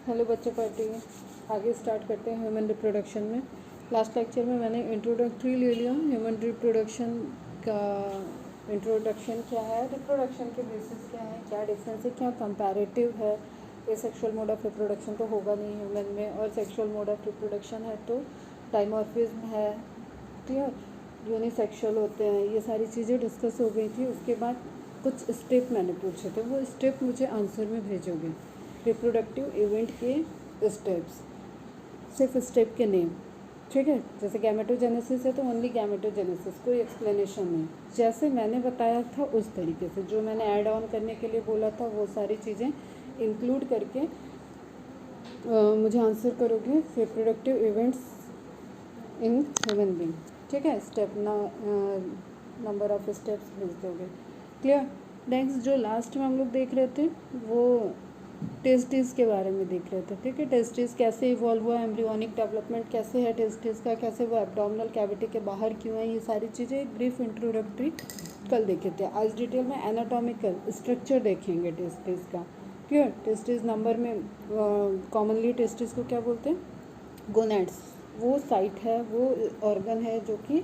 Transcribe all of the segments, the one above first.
Hello बच्चों, party आगे start करते हैं ह्यूमन रिप्रोडक्शन में। लास्ट लेक्चर में मैंने इंट्रोडक्टरी ले लिया। ह्यूमन रिप्रोडक्शन का इंट्रोडक्शन क्या है, रिप्रोडक्शन के बेसिस क्या है, क्या डिफरेंस है, क्या कंपैरेटिव है। ये सेक्सुअल मोड ऑफ रिप्रोडक्शन तो होगा नहीं ह्यूमन में, और सेक्सुअल मोड ऑफ रिप्रोडक्शन है तो डाइमॉर्फिज्म है, क्लियर, यूनिसेक्सुअल होते हैं। ये सारी चीज़ें डिस्कस हो गई थी। उसके बाद कुछ स्टेप मैंने पूछे थे, वो स्टेप मुझे आंसर में भेजोगे। रिप्रोडक्टिव इवेंट के स्टेप्स, सिर्फ स्टेप के नेम, ठीक है। जैसे गैमेटोजेनेसिस है तो ओनली गैमेटोजेनेसिस, कोई एक्सप्लेनेशन नहीं। जैसे मैंने बताया था उस तरीके से, जो मैंने ऐड ऑन करने के लिए बोला था वो सारी चीज़ें इंक्लूड करके मुझे आंसर करोगे। Reproductive events in human being, ठीक है। स्टेप नंबर ऑफ स्टेप्स भेज दोगे, क्लियर। नेक्स्ट जो लास्ट में हम लोग देख रहे थे वो टेस्टिस के बारे में देख रहे थे, ठीक है। टेस्टिस कैसे इवॉल्व हुआ, एम्ब्रियोनिक डेवलपमेंट कैसे है टेस्टिस का, कैसे वो एब्डोमिनल कैविटी के बाहर क्यों है, ये सारी चीज़ें एक ब्रीफ इंट्रोडक्टरी कल देखे थे। आज डिटेल में एनाटॉमिकल स्ट्रक्चर देखेंगे टेस्टिस का, क्लियर। टेस्टिस नंबर में कॉमनली टेस्टिस को क्या बोलते हैं, गोनेड्स। वो साइट है, वो ऑर्गन है जो कि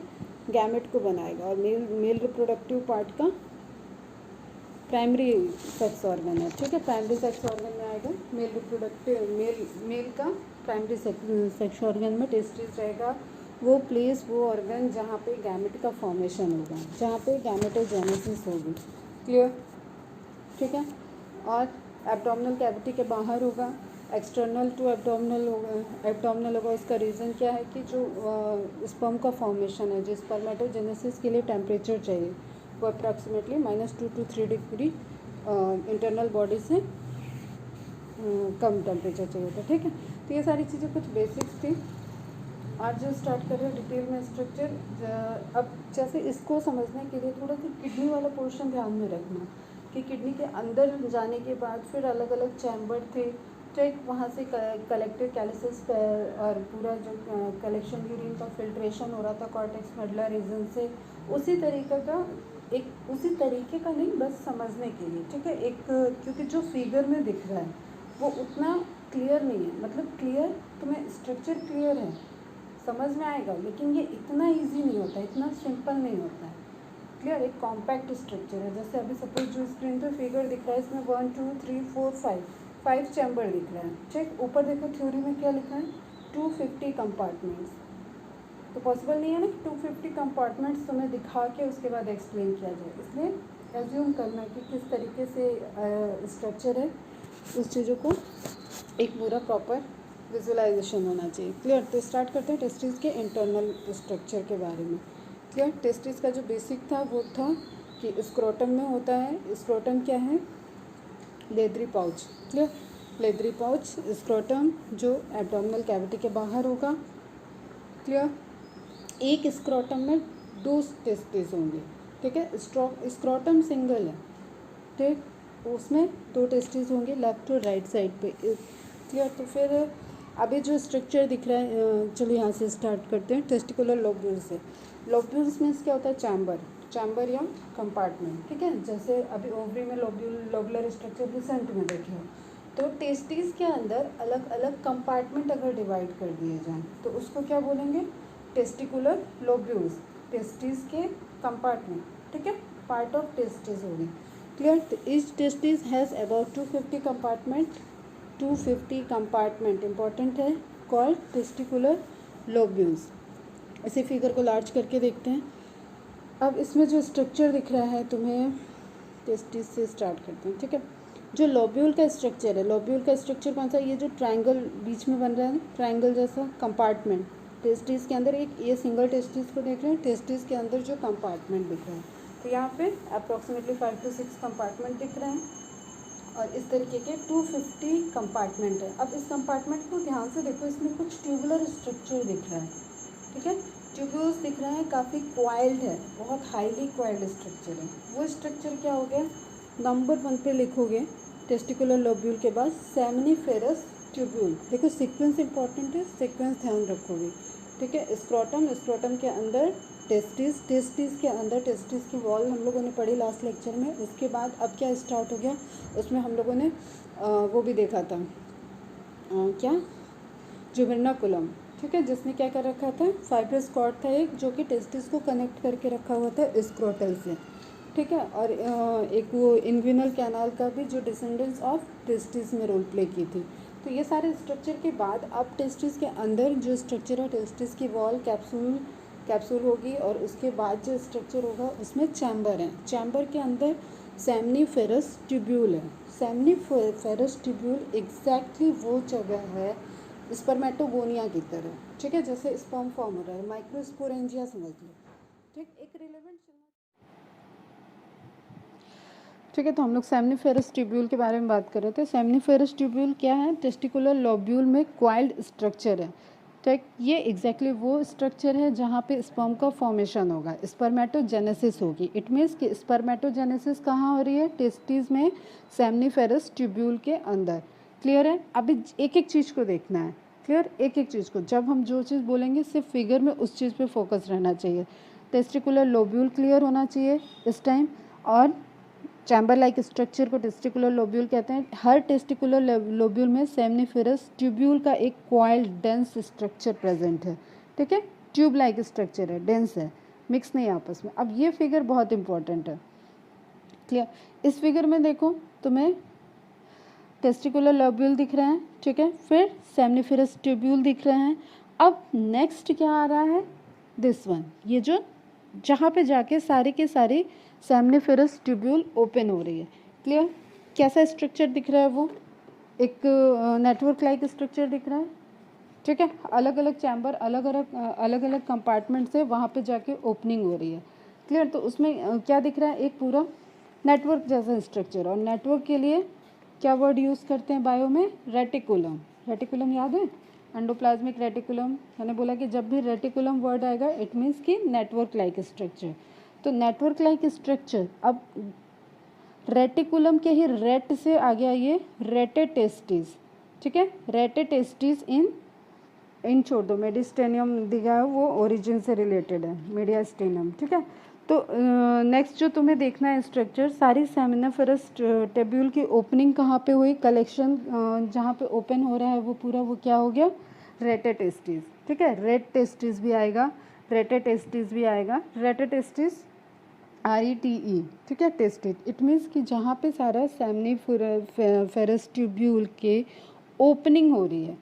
गैमेट को बनाएगा, और मेल रिप्रोडक्टिव पार्ट का प्राइमरी सेक्स ऑर्गन है, ठीक है। प्राइमरी सेक्स ऑर्गन में आएगा मेल रिप्रोडक्टिव, मेल का प्राइमरी सेक्स ऑर्गन में टेस्टिस रहेगा। वो प्लेस, वो ऑर्गन जहाँ पे गैमेट का फॉर्मेशन होगा, जहाँ पे गैमेटोजेनेसिस होगी, क्लियर, ठीक है। और एब्डोमिनल कैविटी के बाहर होगा, एक्सटर्नल टू एब्डोमिनल होगा। उसका रीज़न क्या है कि जो स्पर्म का फॉर्मेशन है, जो स्पर्मेटोजेनेसिस के लिए टेम्परेचर चाहिए वो approximately -2 to 3 degree internal body से कम टेम्परेचर चाहिए होता है, ठीक है। तो ये सारी चीज़ें कुछ बेसिक्स थी। आज जो स्टार्ट कर रहे हैं डिटेल में स्ट्रक्चर। अब जैसे इसको समझने के लिए थोड़ा सा किडनी वाला पोर्शन ध्यान में रखना कि किडनी के अंदर जाने के बाद फिर अलग अलग चैम्बर थे, ठीक। वहाँ से कलेक्टेड कैलिसिस और पूरा जो कलेक्शन यूरिन का फिल्ट्रेशन हो रहा था कॉर्टेक्स मेडुला रीजन से, उसी तरीके का नहीं, बस समझने के लिए, ठीक है। एक क्योंकि जो फिगर में दिख रहा है वो उतना क्लियर नहीं है, मतलब क्लियर, तुम्हें स्ट्रक्चर क्लियर है, समझ में आएगा, लेकिन ये इतना इजी नहीं होता, इतना सिंपल नहीं होता है, क्लियर। एक कॉम्पैक्ट स्ट्रक्चर है। जैसे अभी सपोज जो स्क्रीन पे फिगर दिख रहा है, इसमें 1 2 3 4 5 चैम्बर दिख रहा है, ठीक। ऊपर देखो थ्योरी में क्या लिखा है, 250 कंपार्टमेंट्स। तो पॉसिबल नहीं है ना कि 250 कंपार्टमेंट्स तुम्हें दिखा के उसके बाद एक्सप्लेन किया जाए, इसलिए एज्यूम करना कि किस तरीके से स्ट्रक्चर है, उस चीज़ों को एक पूरा प्रॉपर विजुअलाइजेशन होना चाहिए, क्लियर। तो स्टार्ट करते हैं टेस्टिस के इंटरनल स्ट्रक्चर के बारे में, क्लियर। टेस्टिस का जो बेसिक था वो था कि स्क्रोटम में होता है। स्क्रोटम क्या है, leathery pouch, clear. Leathery pouch scrotum जो एब्डोमिनल कैविटी के बाहर होगा, क्लियर। एक स्क्रोटम में 2 टेस्टिस होंगे, ठीक है। स्क्रोटम सिंगल है, ठीक, उसमें 2 टेस्टिस होंगे लेफ्ट और राइट साइड पे, क्लियर। तो फिर अभी जो स्ट्रक्चर दिख रहा है, चलो यहाँ से स्टार्ट करते हैं टेस्टिकुलर लोब्यूल्स से। लोब्यूल्स मीन्स क्या होता है, चैम्बर या कंपार्टमेंट, ठीक है। जैसे अभी ओवरी में लोबुलर स्ट्रक्चर रिसेंट में देखे हो, तो टेस्टिस के अंदर अलग अलग कंपार्टमेंट अगर डिवाइड कर दिए जाएँ तो उसको क्या बोलेंगे, टेस्टिकुलर लोब्यूल्स। टेस्टिस के कंपार्टमेंट, ठीक है, पार्ट ऑफ टेस्टिस होगी, क्लियर। तो each testis has about 250 compartment, 250 compartment important है, कॉल्ड टेस्टिकुलर लोब्यूल्स। इसी फिगर को लार्ज करके देखते हैं। अब इसमें जो स्ट्रक्चर दिख रहा है तुम्हें, टेस्टिस से स्टार्ट करते हैं, ठीक है। जो लोब्यूल का स्ट्रक्चर है, लोब्यूल का स्ट्रक्चर कौन सा, ये जो ट्रायंगल बीच में बन रहा है, ट्रायंगल जैसा कंपार्टमेंट टेस्टिस के अंदर, एक ये सिंगल टेस्टिस को देख रहे हैं, टेस्टिस के अंदर जो कंपार्टमेंट दिख रहा है, तो यहाँ पे अप्रॉक्सीमेटली 5 to 6 कंपार्टमेंट दिख रहे हैं, और इस तरीके के 250 कंपार्टमेंट है। अब इस कंपार्टमेंट को ध्यान से देखो, इसमें कुछ ट्यूबुलर स्ट्रक्चर दिख रहा है, ठीक है। ट्यूब्यूल्स दिख रहा है, काफ़ी क्वाइल्ड है, बहुत हाईली क्वाइल्ड स्ट्रक्चर है। वो स्ट्रक्चर क्या हो गया, नंबर 1 पे लिखोगे टेस्टिकुलर लोब्यूल के बाद सेमिनिफेरस ट्यूब्यूल। देखो सीक्वेंस इंपॉर्टेंट है, सीक्वेंस ध्यान रखोगे, ठीक है। स्क्रोटम के अंदर टेस्टिस के अंदर टेस्टिस की वॉल हम लोगों ने पढ़ी लास्ट लेक्चर में। उसके बाद अब क्या स्टार्ट हो गया, उसमें हम लोगों ने वो भी देखा था, क्या जुबेर्नाकुलम, ठीक है, जिसने क्या कर रखा था, फाइब्रस कॉर्ड था एक जो कि टेस्टिस को कनेक्ट करके रखा हुआ था स्क्रोटल से, ठीक है, और एक वो इंग्विनल कैनाल का भी जो डिसेंडेंट्स ऑफ टेस्टिस में रोल प्ले की थी। तो ये सारे स्ट्रक्चर के बाद अब टेस्टिस के अंदर जो स्ट्रक्चर है, टेस्टिस की वॉल कैप्सूल होगी और उसके बाद जो स्ट्रक्चर होगा उसमें चैम्बर है। चैम्बर के अंदर सेमनीफेरस ट्यूब्यूल है। सेमनीफेरस ट्यूब्यूल एग्जैक्टली वो जगह है स्पर्मेटोगोनिया की तरह, ठीक है, जैसे स्पर्म फॉर्म हो रहा है, माइक्रोस्पोरेंजिया समझ लो, ठीक। एक रिलेवेंट, ठीक है, तो हम लोग सेमनीफेरस ट्यूब्यूल के बारे में बात कर रहे थे। सेमनीफेरस ट्यूब्यूल क्या है, टेस्टिकुलर लोब्यूल में क्वाइल्ड स्ट्रक्चर है, ठीक। ये एग्जैक्टली वो स्ट्रक्चर है जहाँ पे स्पर्म का फॉर्मेशन होगा, स्पर्मेटोजेनेसिस होगी। इट मीन्स कि स्पर्मेटोजेनेसिस कहाँ हो रही है, टेस्टिस में, सेमनीफेरस ट्यूब्यूल के अंदर। क्लियर है? अभी एक एक चीज़ को देखना है, क्लियर, एक एक चीज़ को। जब हम जो चीज़ बोलेंगे सिर्फ फिगर में उस चीज़ पे फोकस रहना चाहिए। टेस्टिकुलर लोब्यूल क्लियर होना चाहिए इस टाइम, और चैम्बर लाइक स्ट्रक्चर को टेस्टिकुलर लोब्यूल कहते हैं। हर टेस्टिकुलर लोब्यूल में सेमनीफेरस ट्यूब्यूल का एक क्वाइल्ड डेंस स्ट्रक्चर प्रेजेंट है, ठीक है, ट्यूब लाइक स्ट्रक्चर है, डेंस है, मिक्स नहीं आपस में। अब ये फिगर बहुत इंपॉर्टेंट है, क्लियर। इस फिगर में देखो तुम्हें टेस्टिकुलर लोब्यूल दिख रहे हैं, ठीक है, फिर सेमनीफेरस ट्यूब्यूल दिख रहे हैं। अब नेक्स्ट क्या आ रहा है, दिस वन, ये जो जहाँ पे जाके सारे के सारे सेमनीफेरस ट्यूब्यूल ओपन हो रही है, क्लियर। कैसा स्ट्रक्चर दिख रहा है, वो एक नेटवर्क लाइक स्ट्रक्चर दिख रहा है, ठीक है, अलग अलग चैम्बर, अलग अलग कंपार्टमेंट से वहाँ पे जाके ओपनिंग हो रही है, क्लियर। तो उसमें क्या दिख रहा है, एक पूरा नेटवर्क जैसा स्ट्रक्चर। और नेटवर्क के लिए क्या वर्ड यूज़ करते हैं बायो में, रेटिकुलम। रेटिकुलम याद है, एंडोप्लाज्मिक रेटिकुलम। मैंने बोला कि जब भी रेटिकुलम वर्ड आएगा इट मीन्स कि नेटवर्क लाइक स्ट्रक्चर। तो नेटवर्क लाइक स्ट्रक्चर, अब रेटिकुलम के ही रेट से आ गया ये रेटेटेस्टिस, ठीक है, रेटेटेस्टिस इन छोड़ दो, मेडिस्टेनियम दिया है वो ओरिजिन से रिलेटेड है, मीडियास्टेनियम, ठीक है। तो नेक्स्ट जो तुम्हें देखना है स्ट्रक्चर, सारी सेमिनिफेरस ट्यूब्यूल की ओपनिंग कहाँ पे हुई, कलेक्शन जहाँ पे ओपन हो रहा है वो पूरा, वो क्या हो गया, रेटेटेस्टिस, ठीक है। रेट टेस्टिस भी आएगा, रेटेटेस्टिस भी आएगा, रेटेटेस्टिस RETE, ठीक है, टेस्टिड। इट मीन्स कि जहाँ पे सारा सेमनीफेरस ट्यूब्यूल के ओपनिंग हो रही है,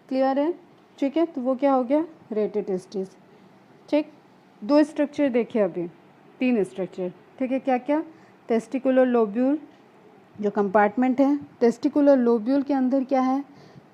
क्लियर है, ठीक है। तो वो क्या हो गया, रेटेटेस्टिस, ठीक। दो स्ट्रक्चर देखे अभी, तीन स्ट्रक्चर, ठीक है, क्या क्या, टेस्टिकुलर लोब्यूल जो कंपार्टमेंट है, टेस्टिकुलर लोब्यूल के अंदर क्या है,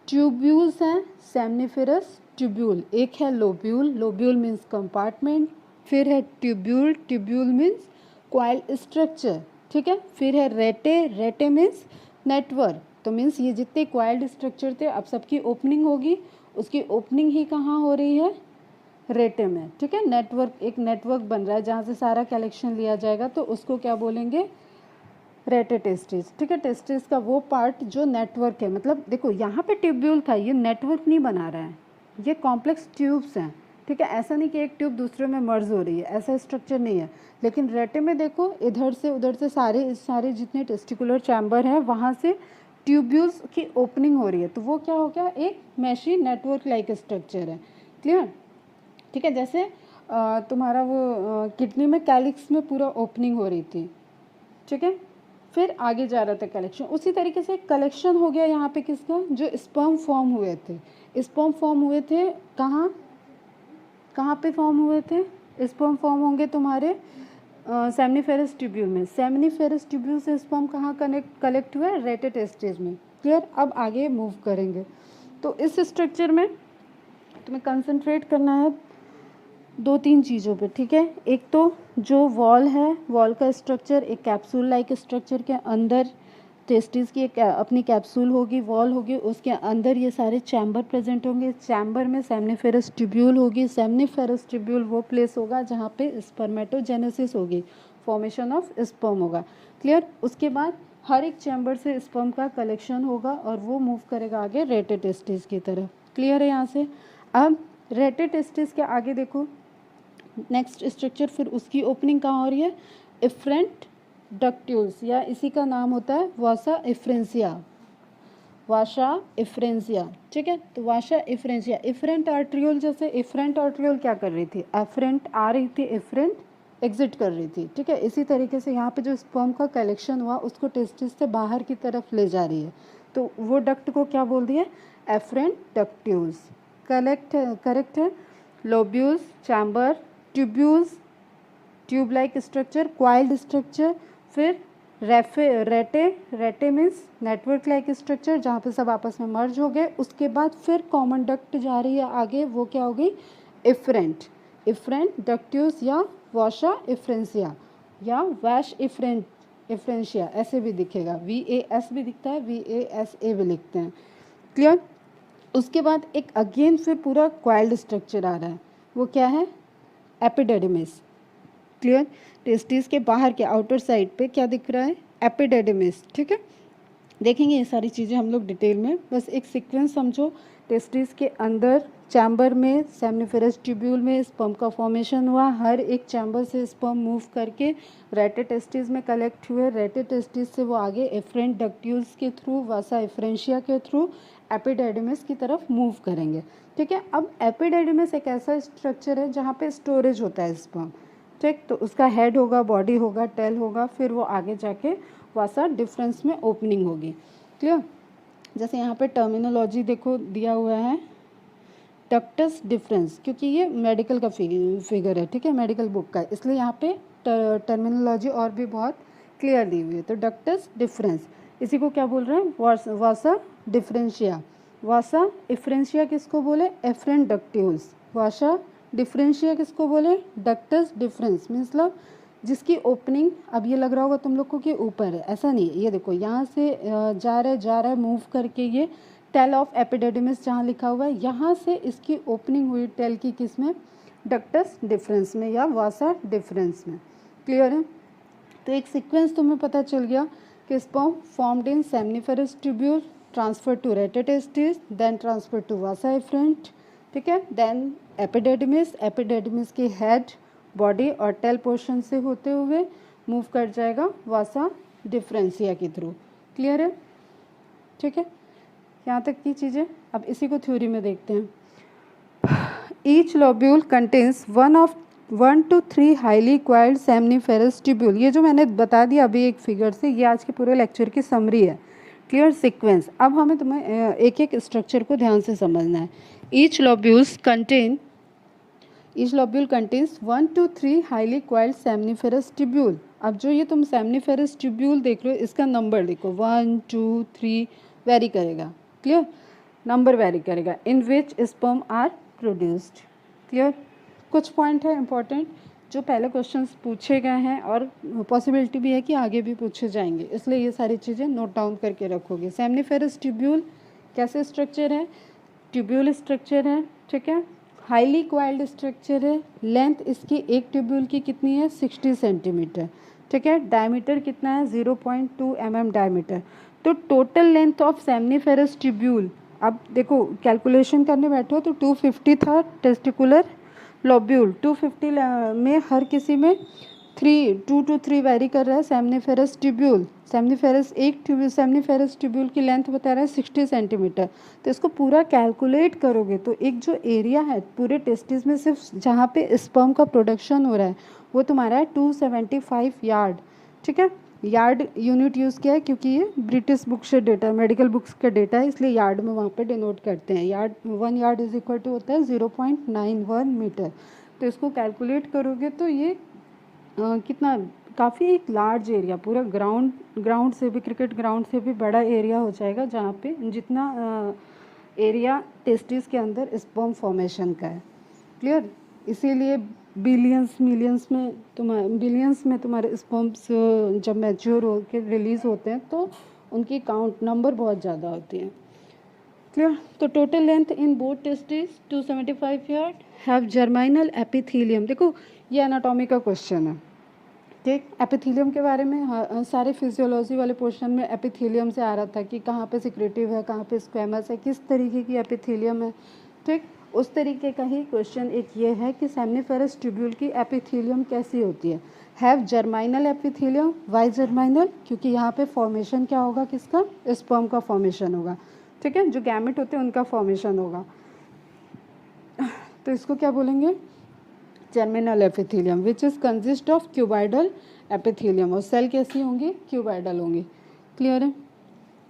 ट्यूब्यूल्स हैं, सेमनीफेरस ट्यूब्यूल, एक है लोब्यूल, लोब्यूल मीन्स कंपार्टमेंट, फिर है tubule, tubule means coil structure, ठीक है, फिर है रेटे, रेटे मीन्स नेटवर्क। तो मीन्स ये जितने क्वाइल्ड स्ट्रक्चर थे अब सबकी ओपनिंग होगी, उसकी ओपनिंग ही कहाँ हो रही है, रेटे में, ठीक है। नेटवर्क, एक नेटवर्क बन रहा है जहाँ से सारा कलेक्शन लिया जाएगा, तो उसको क्या बोलेंगे, रेटेटेस्टिस, ठीक है। टेस्टिस का वो पार्ट जो नेटवर्क है, मतलब देखो यहाँ पे ट्यूब्यूल था, ये नेटवर्क नहीं बना रहा है, ये कॉम्प्लेक्स ट्यूब्स हैं, ठीक है। ऐसा नहीं कि एक ट्यूब दूसरे में मर्ज हो रही है, ऐसा स्ट्रक्चर नहीं है। लेकिन रेटे में देखो इधर से उधर से सारे जितने टेस्टिकुलर चैम्बर हैं वहाँ से ट्यूब्यूल्स की ओपनिंग हो रही है, तो वो क्या हो गया, एक मैशी नेटवर्क लाइक स्ट्रक्चर है, क्लियर, ठीक है। जैसे तुम्हारा वो किडनी में कैलिक्स में पूरा ओपनिंग हो रही थी, ठीक है, फिर आगे जा रहा था कलेक्शन, उसी तरीके से कलेक्शन हो गया यहाँ पे किसका, जो स्पर्म फॉर्म हुए थे। स्पर्म फॉर्म हुए थे कहाँ, कहाँ पे फॉर्म हुए थे, स्पर्म फॉर्म होंगे तुम्हारे सेमनीफेरस ट्यूब्यूल में। सेमनीफेरस ट्यूब्यूल से स्पर्म कहाँ कलेक्ट हुए, रेटेटेस्टिस में, क्लियर। अब आगे मूव करेंगे, तो इस स्ट्रक्चर में तुम्हें कंसंट्रेट करना है दो तीन चीज़ों पे, ठीक है। एक तो जो वॉल है, वॉल का स्ट्रक्चर एक कैप्सूल लाइक स्ट्रक्चर के अंदर टेस्टिस की एक अपनी कैप्सूल होगी, वॉल होगी, उसके अंदर ये सारे चैम्बर प्रेजेंट होंगे। चैम्बर में सेमनीफेरस ट्यूब्यूल होगी, सेमनीफेरस ट्यूब्यूल वो प्लेस होगा जहाँ पे स्पर्मेटोजेनेसिस होगी, फॉर्मेशन ऑफ स्पर्म होगा, क्लियर। उसके बाद हर एक चैम्बर से स्पर्म का कलेक्शन होगा और वो मूव करेगा आगे रेटेटेस्टिस की तरफ, क्लियर है यहाँ से। अब रेटेटेस्टिस के आगे देखो नेक्स्ट स्ट्रक्चर, फिर उसकी ओपनिंग कहाँ हो रही है, इफ्रेंट डक्ट्यूल्स, या इसी का नाम होता है वासा इफ्रेंसिया, वाशा इफ्रेंसिया, ठीक है। तो वाशा इफ्रेंसिया, इफरेंट आर्ट्रियोल, जैसे इफरेंट आर्ट्रियोल क्या कर रही थी, एफरेंट आ रही थी, इफरेंट एग्जिट कर रही थी, ठीक है। इसी तरीके से यहाँ पे जो स्पर्म का कलेक्शन हुआ उसको टेस्टिस से बाहर की तरफ ले जा रही है, तो वो डक्ट को क्या बोल दिया, एफरेंट डक्ट्यूल्स। करेक्ट है। Lobules, chamber, tubules, tube like structure, coiled structure, फिर रेटे मीन्स नेटवर्क लाइक स्ट्रक्चर जहाँ पे सब आपस में मर्ज हो गए। उसके बाद फिर कॉमन डक्ट जा रही है आगे, वो क्या हो गई, इफरेंट डक्ट्यूल्स या वाशा इफ्रेंसिया या वैश इफ्रेंशिया, ऐसे भी दिखेगा, VAS भी दिखता है, VASA भी लिखते हैं। क्लियर। उसके बाद एक अगेन फिर पूरा क्वाइल्ड स्ट्रक्चर आ रहा है, वो क्या है, एपिडेडिमिस। क्लियर। टेस्टिस के बाहर के आउटर साइड पे क्या दिख रहा है, एपिडेडिमिस, ठीक है। देखेंगे ये सारी चीज़ें हम लोग डिटेल में, बस एक सीक्वेंस समझो। टेस्टिस के अंदर चैम्बर में सेमनिफेरस ट्यूब्यूल में स्पर्म का फॉर्मेशन हुआ, हर एक चैम्बर से स्पर्म मूव करके रेटे टेस्टिस में कलेक्ट हुए, रेटे टेस्टिस से वो आगे एफरेंट डक्ट्यूल्स के थ्रू, वासा इफ्रेंशिया के थ्रू एपिडेडिमिस की तरफ मूव करेंगे, ठीक है। अब एपिडेडिमिस एक ऐसा स्ट्रक्चर है जहाँ पे स्टोरेज होता है स्पर्म, ठीक। तो उसका हेड होगा, बॉडी होगा, टेल होगा, फिर वो आगे जाके वासा डिफरेंस में ओपनिंग होगी। क्लियर। जैसे यहाँ पे टर्मिनोलॉजी देखो दिया हुआ है, डक्टस डिफरेंस, क्योंकि ये मेडिकल का फिगर है, ठीक है, मेडिकल बुक का, इसलिए यहाँ पे टर्मिनोलॉजी और भी बहुत क्लियर दी हुई है। तो डक्टस डिफरेंस, इसी को क्या बोल रहे हैं, वासा डिफरेंशिया। वासा इफ्रेंशिया किसको बोले, एफरेंट डक्ट्यूल्स। वासा डिफरेंशिया किसको बोले, डक्टस डिफरेंस, मतलब जिसकी ओपनिंग, अब ये लग रहा होगा तुम लोग को कि ऊपर है, ऐसा नहीं है, ये देखो यहाँ से जा रहा है मूव करके, ये टेल ऑफ एपिडेडिमिस जहाँ लिखा हुआ है, यहाँ से इसकी ओपनिंग हुई टेल की किस में, डक्टस डिफरेंस में या वासा डिफरेंस में। क्लियर है। तो एक सीक्वेंस तुम्हें पता चल गया कि sperm formed in seminiferous tubule, transfer to rete testis, then transfer to vasa efferent, ठीक है, देन एपिडेडिमिस की हेड, बॉडी और टेल पोर्शन से होते हुए मूव कर जाएगा वासा डिफरेंसिया के थ्रू। क्लियर है, ठीक है, यहाँ तक की चीज़ें। अब इसी को थ्योरी में देखते हैं। Each lobule contains 1 to 3 highly coiled सेमनिफेरस tubule. ये जो मैंने बता दिया अभी एक फिगर से, ये आज के पूरे लेक्चर की समरी है। Clear sequence. अब हमें तुम्हें एक एक स्ट्रक्चर को ध्यान से समझना है। Each lobule contains 1 to 3 highly coiled सेमनिफेरस tubule. अब जो ये तुम सेमनिफेरस ट्यूब्यूल देख रहे हो, इसका नंबर देखो, 1 2 3 वेरी करेगा। क्लियर, नंबर वेरी करेगा। इन विच स्पर्म आर प्रोड्यूस्ड। क्लियर। कुछ पॉइंट है इंपॉर्टेंट जो पहले क्वेश्चंस पूछे गए हैं और पॉसिबिलिटी भी है कि आगे भी पूछे जाएंगे, इसलिए ये सारी चीज़ें नोट डाउन करके रखोगे। सेमनिफेरस ट्यूब्यूल कैसे स्ट्रक्चर है, ट्यूब्यूल स्ट्रक्चर है, ठीक है, हाईली क्वाइल्ड स्ट्रक्चर है। लेंथ इसकी एक ट्यूब्यूल की कितनी है, 60 सेंटीमीटर, ठीक है। डायमीटर कितना है, 0.2 mm डायमीटर। तो टोटल लेंथ ऑफ सेमनिफेरस ट्यूब्यूल, अब देखो कैलकुलेशन करने बैठो तो 250 था टेस्टिकुलर लोब्यूल, 250 में हर किसी में 2 to 3 वेरी कर रहा है सेमनिफेरस ट्यूब्यूल। सेमनिफेरस ट्यूब्यूल की लेंथ बता रहा है 60 सेंटीमीटर। तो इसको पूरा कैलकुलेट करोगे तो एक जो एरिया है पूरे टेस्टिस में सिर्फ जहाँ पे स्पर्म का प्रोडक्शन हो रहा है वो तुम्हारा है 275 यार्ड, ठीक है। यार्ड यूनिट यूज़ किया है क्योंकि ये ब्रिटिश बुक से डेटा, मेडिकल बुक्स का डेटा है, इसलिए यार्ड में वहाँ पे डिनोट करते हैं। Yard 1 yard is equal to होता है 0.91 मीटर। तो इसको कैलकुलेट करोगे तो ये कितना, काफ़ी एक लार्ज एरिया, पूरा ग्राउंड से भी, क्रिकेट ग्राउंड से भी बड़ा एरिया हो जाएगा, जहाँ पे जितना एरिया टेस्टिस के अंदर स्पर्म फॉर्मेशन का है। क्लियर। इसीलिए बिलियंस में तुम्हारे स्पर्म्स जब मैच्योर हो के रिलीज़ होते हैं तो उनकी काउंट नंबर बहुत ज़्यादा होती है। क्लियर। तो total length in both testis 275 yard, have germinal epithelium. देखो ये एनाटॉमी का क्वेश्चन है, ठीक। एपिथीलियम के बारे में सारे फिजियोलॉजी वाले पोर्शन में एपिथीलियम से आ रहा था कि कहाँ पे सिक्रेटिव है, कहाँ पे स्क्वेमस है, किस तरीके की एपिथीलियम है, ठीक। उस तरीके का ही क्वेश्चन एक ये है कि सेमनिफेरस ट्यूब्यूल की एपिथीलियम कैसी होती है। Have germinal epithelium. Why germinal, क्योंकि यहाँ पे फॉर्मेशन क्या होगा, किसका, स्पर्म का फॉर्मेशन होगा। ठीक है, जो गैमेट होते हैं उनका फॉर्मेशन होगा। तो इसको क्या बोलेंगे, germinal epithelium, which is consist of cuboidal epithelium, और सेल कैसी होंगी, क्यूबाइडल होंगी। क्लियर है।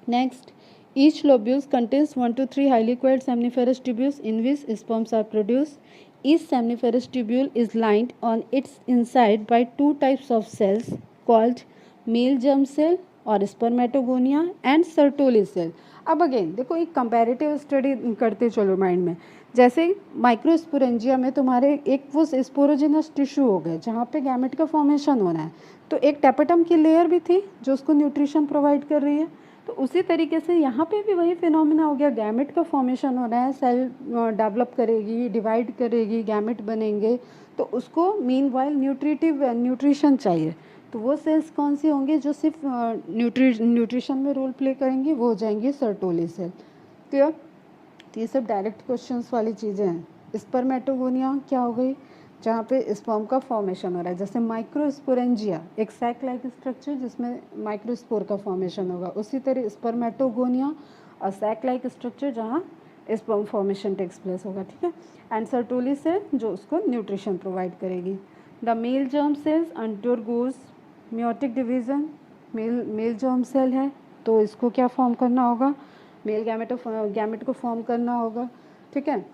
Next, each lobules contains 1 to 3 highly coiled seminiferous tubules in which sperms are produced. Each seminiferous tubule is lined on its inside by 2 types of cells called male germ cell और spermatogonia and Sertoli cell. अब again देखो एक comparative study करते चलो mind में। जैसे microsporangia में तुम्हारे एक वो स्पोरोजिनस टिश्यू हो गए जहाँ पे गैमेट का फॉर्मेशन होना है, तो एक टेपेटम की लेयर भी थी जो उसको न्यूट्रिशन प्रोवाइड कर रही है। तो उसी तरीके से यहाँ पे भी वही फिनोमिना हो गया, गैमेट का फॉर्मेशन हो रहा है, सेल डेवलप करेगी, डिवाइड करेगी, गैमेट बनेंगे, तो उसको मीनवाइल न्यूट्रिशन चाहिए। तो वो सेल्स कौन सी होंगी जो सिर्फ न्यूट्रिशन में रोल प्ले करेंगी, वो हो जाएंगी सर्टोली सेल। क्लियर। तो ये सब डायरेक्ट क्वेश्चंस वाली चीज़ें हैं। स्पर्मेटोगोनिया क्या हो गई, जहाँ पे स्पर्म का फॉर्मेशन हो रहा है, जैसे माइक्रोस्पोरेंजिया एक सैक लाइक स्ट्रक्चर जिसमें माइक्रोस्पोर का फॉर्मेशन होगा, उसी तरह स्पर्मेटोगोनिया और सैक लाइक स्ट्रक्चर जहाँ स्पर्म फॉर्मेशन टेक्स प्लेस होगा। ठीक है। एंड सर्टोली सेल जो उसको न्यूट्रिशन प्रोवाइड करेगी। The male germ cells undergoes meiotic division. Male germ cell है तो इसको क्या फॉर्म करना होगा, मेल गैमेट को फॉर्म करना होगा। ठीक है।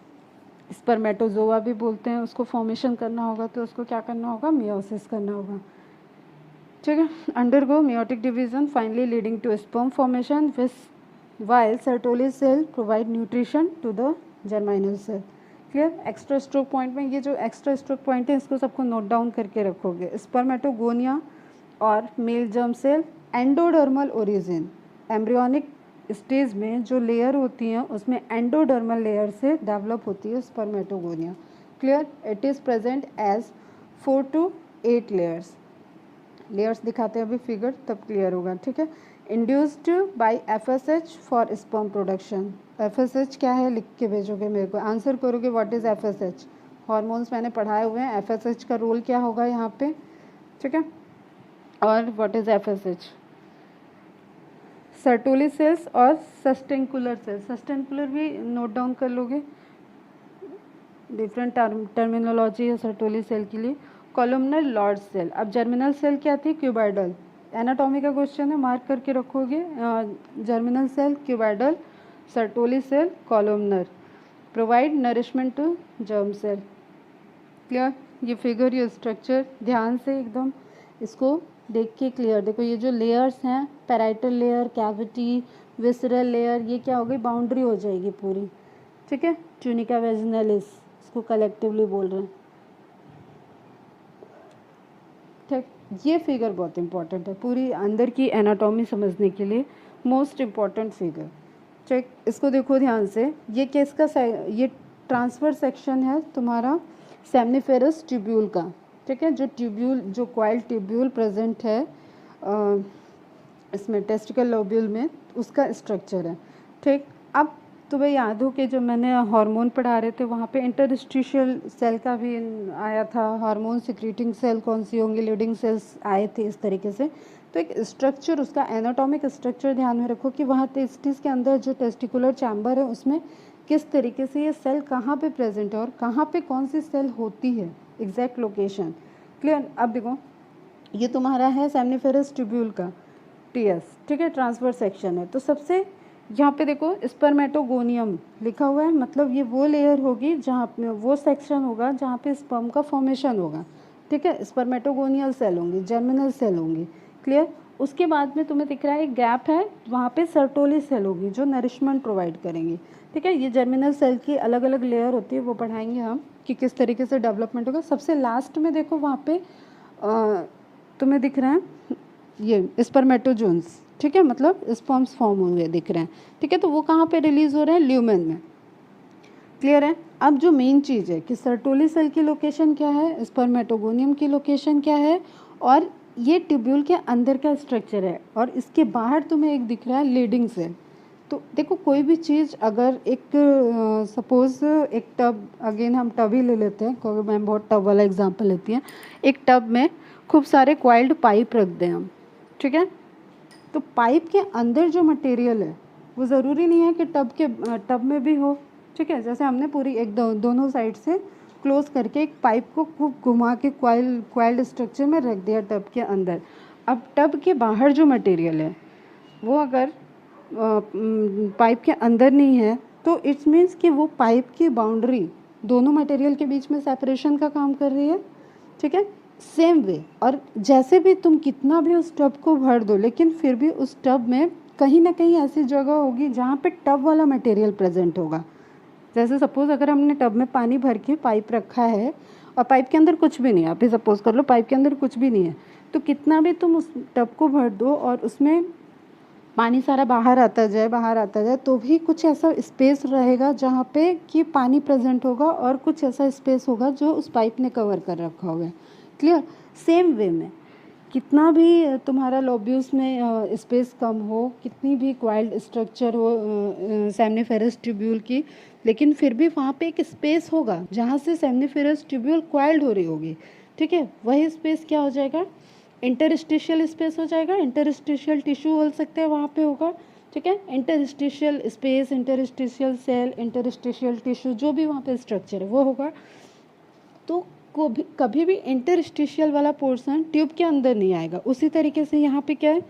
स्पर्मेटोजोआ भी बोलते हैं, उसको फॉर्मेशन करना होगा तो उसको क्या करना होगा, मियोसिस करना होगा। ठीक है। Undergo meiotic division finally leading to sperm formation while Sertoli cell provide nutrition to the germinal cell. Clear. Extra stroke point में ये जो एक्स्ट्रा स्ट्रोक पॉइंट है इसको सबको नोट डाउन करके रखोगे। स्पर्मेटोगोनिया और male germ cell endodermal origin, embryonic stage में जो लेयर होती हैं उसमें एंडोडर्मल लेयर से डेवलप होती है spermatogonia. Clear. It is present as 4 to 8 layers दिखाते हैं अभी फिगर, तब क्लियर होगा। ठीक है। Induced by FSH for sperm production. FSH क्या है लिख के भेजोगे मेरे को, आंसर करोगे व्हाट इज़ FSH। हॉर्मोन्स मैंने पढ़ाए हुए हैं, FSH का रोल क्या होगा यहाँ पे। ठीक है। और what is FSH। Sertoli cells और सस्टेंकुलर सेल्स, सस्टेंकुलर भी नोट डाउन कर लोगे, डिफरेंट टर्मिनोलॉजी है सर्टोली सेल के लिए। Columnar lord cell. अब जर्मिनल सेल क्या थी, क्यूबाइडल। एनाटॉमी का क्वेश्चन है, मार्क करके रखोगे। Germinal cell cuboidal, Sertoli cell columnar, provide nourishment to germ cell. Clear. ये फिगर, ये स्ट्रक्चर ध्यान से एकदम इसको देख के क्लियर। देखो ये जो लेयर्स हैं, parietal layer, cavity, visceral layer, ये क्या हो गई, बाउंड्री हो जाएगी पूरी। ठीक है। ट्यूनिका वेजिनलिस इसको कलेक्टिवली बोल रहे हैं। ठीक। ये फिगर बहुत इंपॉर्टेंट है पूरी अंदर की एनाटॉमी समझने के लिए, मोस्ट इम्पॉर्टेंट फिगर। ठीक। इसको देखो ध्यान से, ये किसका ये ट्रांसफर सेक्शन है तुम्हारा सेमनीफेरस ट्यूब्यूल का। ठीक है। जो ट्यूब्यूल, जो कॉइल ट्यूब्यूल प्रेजेंट है इसमें टेस्टिकल लोब्यूल में, उसका स्ट्रक्चर है। ठीक। अब तुम्हें याद हो कि जब मैंने हार्मोन पढ़ा रहे थे वहाँ पे इंटरस्टिशियल सेल का भी आया था, हार्मोन सिक्रीटिंग सेल कौन सी होंगी, लीडिंग सेल्स आए थे इस तरीके से। तो एक स्ट्रक्चर, उसका एनाटॉमिक स्ट्रक्चर ध्यान में रखो कि वहाँ टेस्टिस के अंदर जो टेस्टिकुलर चैम्बर है उसमें किस तरीके से ये सेल कहाँ पे प्रेजेंट है और कहाँ पे कौन सी सेल होती है, एग्जैक्ट लोकेशन। क्लियर। अब देखो ये तुम्हारा है सेमनीफेरस ट्यूब्यूल का TS। ठीक है। ट्रांसफर सेक्शन है, तो सबसे यहाँ पे देखो स्पर्मेटोगोनियम लिखा हुआ है, मतलब ये वो लेयर होगी जहाँ पे वो सेक्शन होगा जहाँ पे स्पर्म का फॉर्मेशन होगा। ठीक है। स्पर्मेटोगोनियल सेल होंगी, जर्मिनल सेल होंगी। क्लियर। उसके बाद में तुम्हें दिख रहा है एक गैप है, वहाँ पे सर्टोली सेल होगी जो नरिशमेंट प्रोवाइड करेंगी। ठीक है। ये जर्मिनल सेल की अलग अलग लेयर होती है, वो पढ़ाएंगे हम कि किस तरीके से डेवलपमेंट होगा। सबसे लास्ट में देखो वहाँ पे तुम्हें दिख रहा है ये स्पर्मेटोजोन्स। ठीक है। मतलब स्पर्म्स फॉर्म हुए दिख रहे हैं। ठीक है। तो वो कहाँ पे रिलीज हो रहे हैं, ल्यूमेन में। क्लियर है। अब जो मेन चीज़ है कि सर्टोली सेल की लोकेशन क्या है, स्पर्मेटोगोनियम की लोकेशन क्या है, और ये ट्यूब्यूल के अंदर का स्ट्रक्चर है, और इसके बाहर तुम्हें एक दिख रहा है लीडिंग सेल। तो देखो कोई भी चीज़ अगर एक सपोज एक टब, अगेन हम टब ही ले लेते हैं क्योंकि मैं बहुत टब वाला एग्जांपल लेती हैं। एक टब में खूब सारे कॉइल्ड पाइप रख दें हम। ठीक है। तो पाइप के अंदर जो मटेरियल है वो ज़रूरी नहीं है कि टब में भी हो, ठीक है। जैसे हमने पूरी दोनों साइड से क्लोज करके एक पाइप को खूब घुमा के क्वाइल्ड स्ट्रक्चर में रख दिया टब के अंदर। अब टब के बाहर जो मटेरियल है वो अगर पाइप के अंदर नहीं है तो इट्स मीन्स कि वो पाइप की बाउंड्री दोनों मटेरियल के बीच में सेपरेशन का काम कर रही है, ठीक है। सेम वे, और जैसे भी तुम कितना भी उस टब को भर दो लेकिन फिर भी उस टब में कहीं ना कहीं ऐसी जगह होगी जहाँ पे टब वाला मटेरियल प्रेजेंट होगा। जैसे सपोज़ अगर हमने टब में पानी भर के पाइप रखा है और पाइप के अंदर कुछ भी नहीं है, आप ही सपोज़ कर लो पाइप के अंदर कुछ भी नहीं है, तो कितना भी तुम उस टब को भर दो और उसमें पानी सारा बाहर आता जाए तो भी कुछ ऐसा स्पेस रहेगा जहाँ पे कि पानी प्रेजेंट होगा और कुछ ऐसा स्पेस होगा जो उस पाइप ने कवर कर रखा होगा। क्लियर। सेम वे में कितना भी तुम्हारा लोब्यूल्स में स्पेस कम हो, कितनी भी क्वाइल्ड स्ट्रक्चर हो सेमनीफेरस ट्यूब्यूल की, लेकिन फिर भी वहाँ पे एक स्पेस होगा जहाँ से सेमनीफेरस ट्यूब्यूल क्वाइल्ड हो रही होगी, ठीक है। वही स्पेस क्या हो जाएगा, इंटरस्टिशियल स्पेस हो जाएगा। इंटरस्टिशियल टिश्यू बोल सकते हैं वहाँ पे होगा, ठीक है। Interstitial space, interstitial cell, interstitial tissue, जो भी वहाँ पे स्ट्रक्चर है वो होगा। तो कभी भी इंटरस्टिशियल वाला पोर्शन ट्यूब के अंदर नहीं आएगा। उसी तरीके से यहाँ पे क्या है,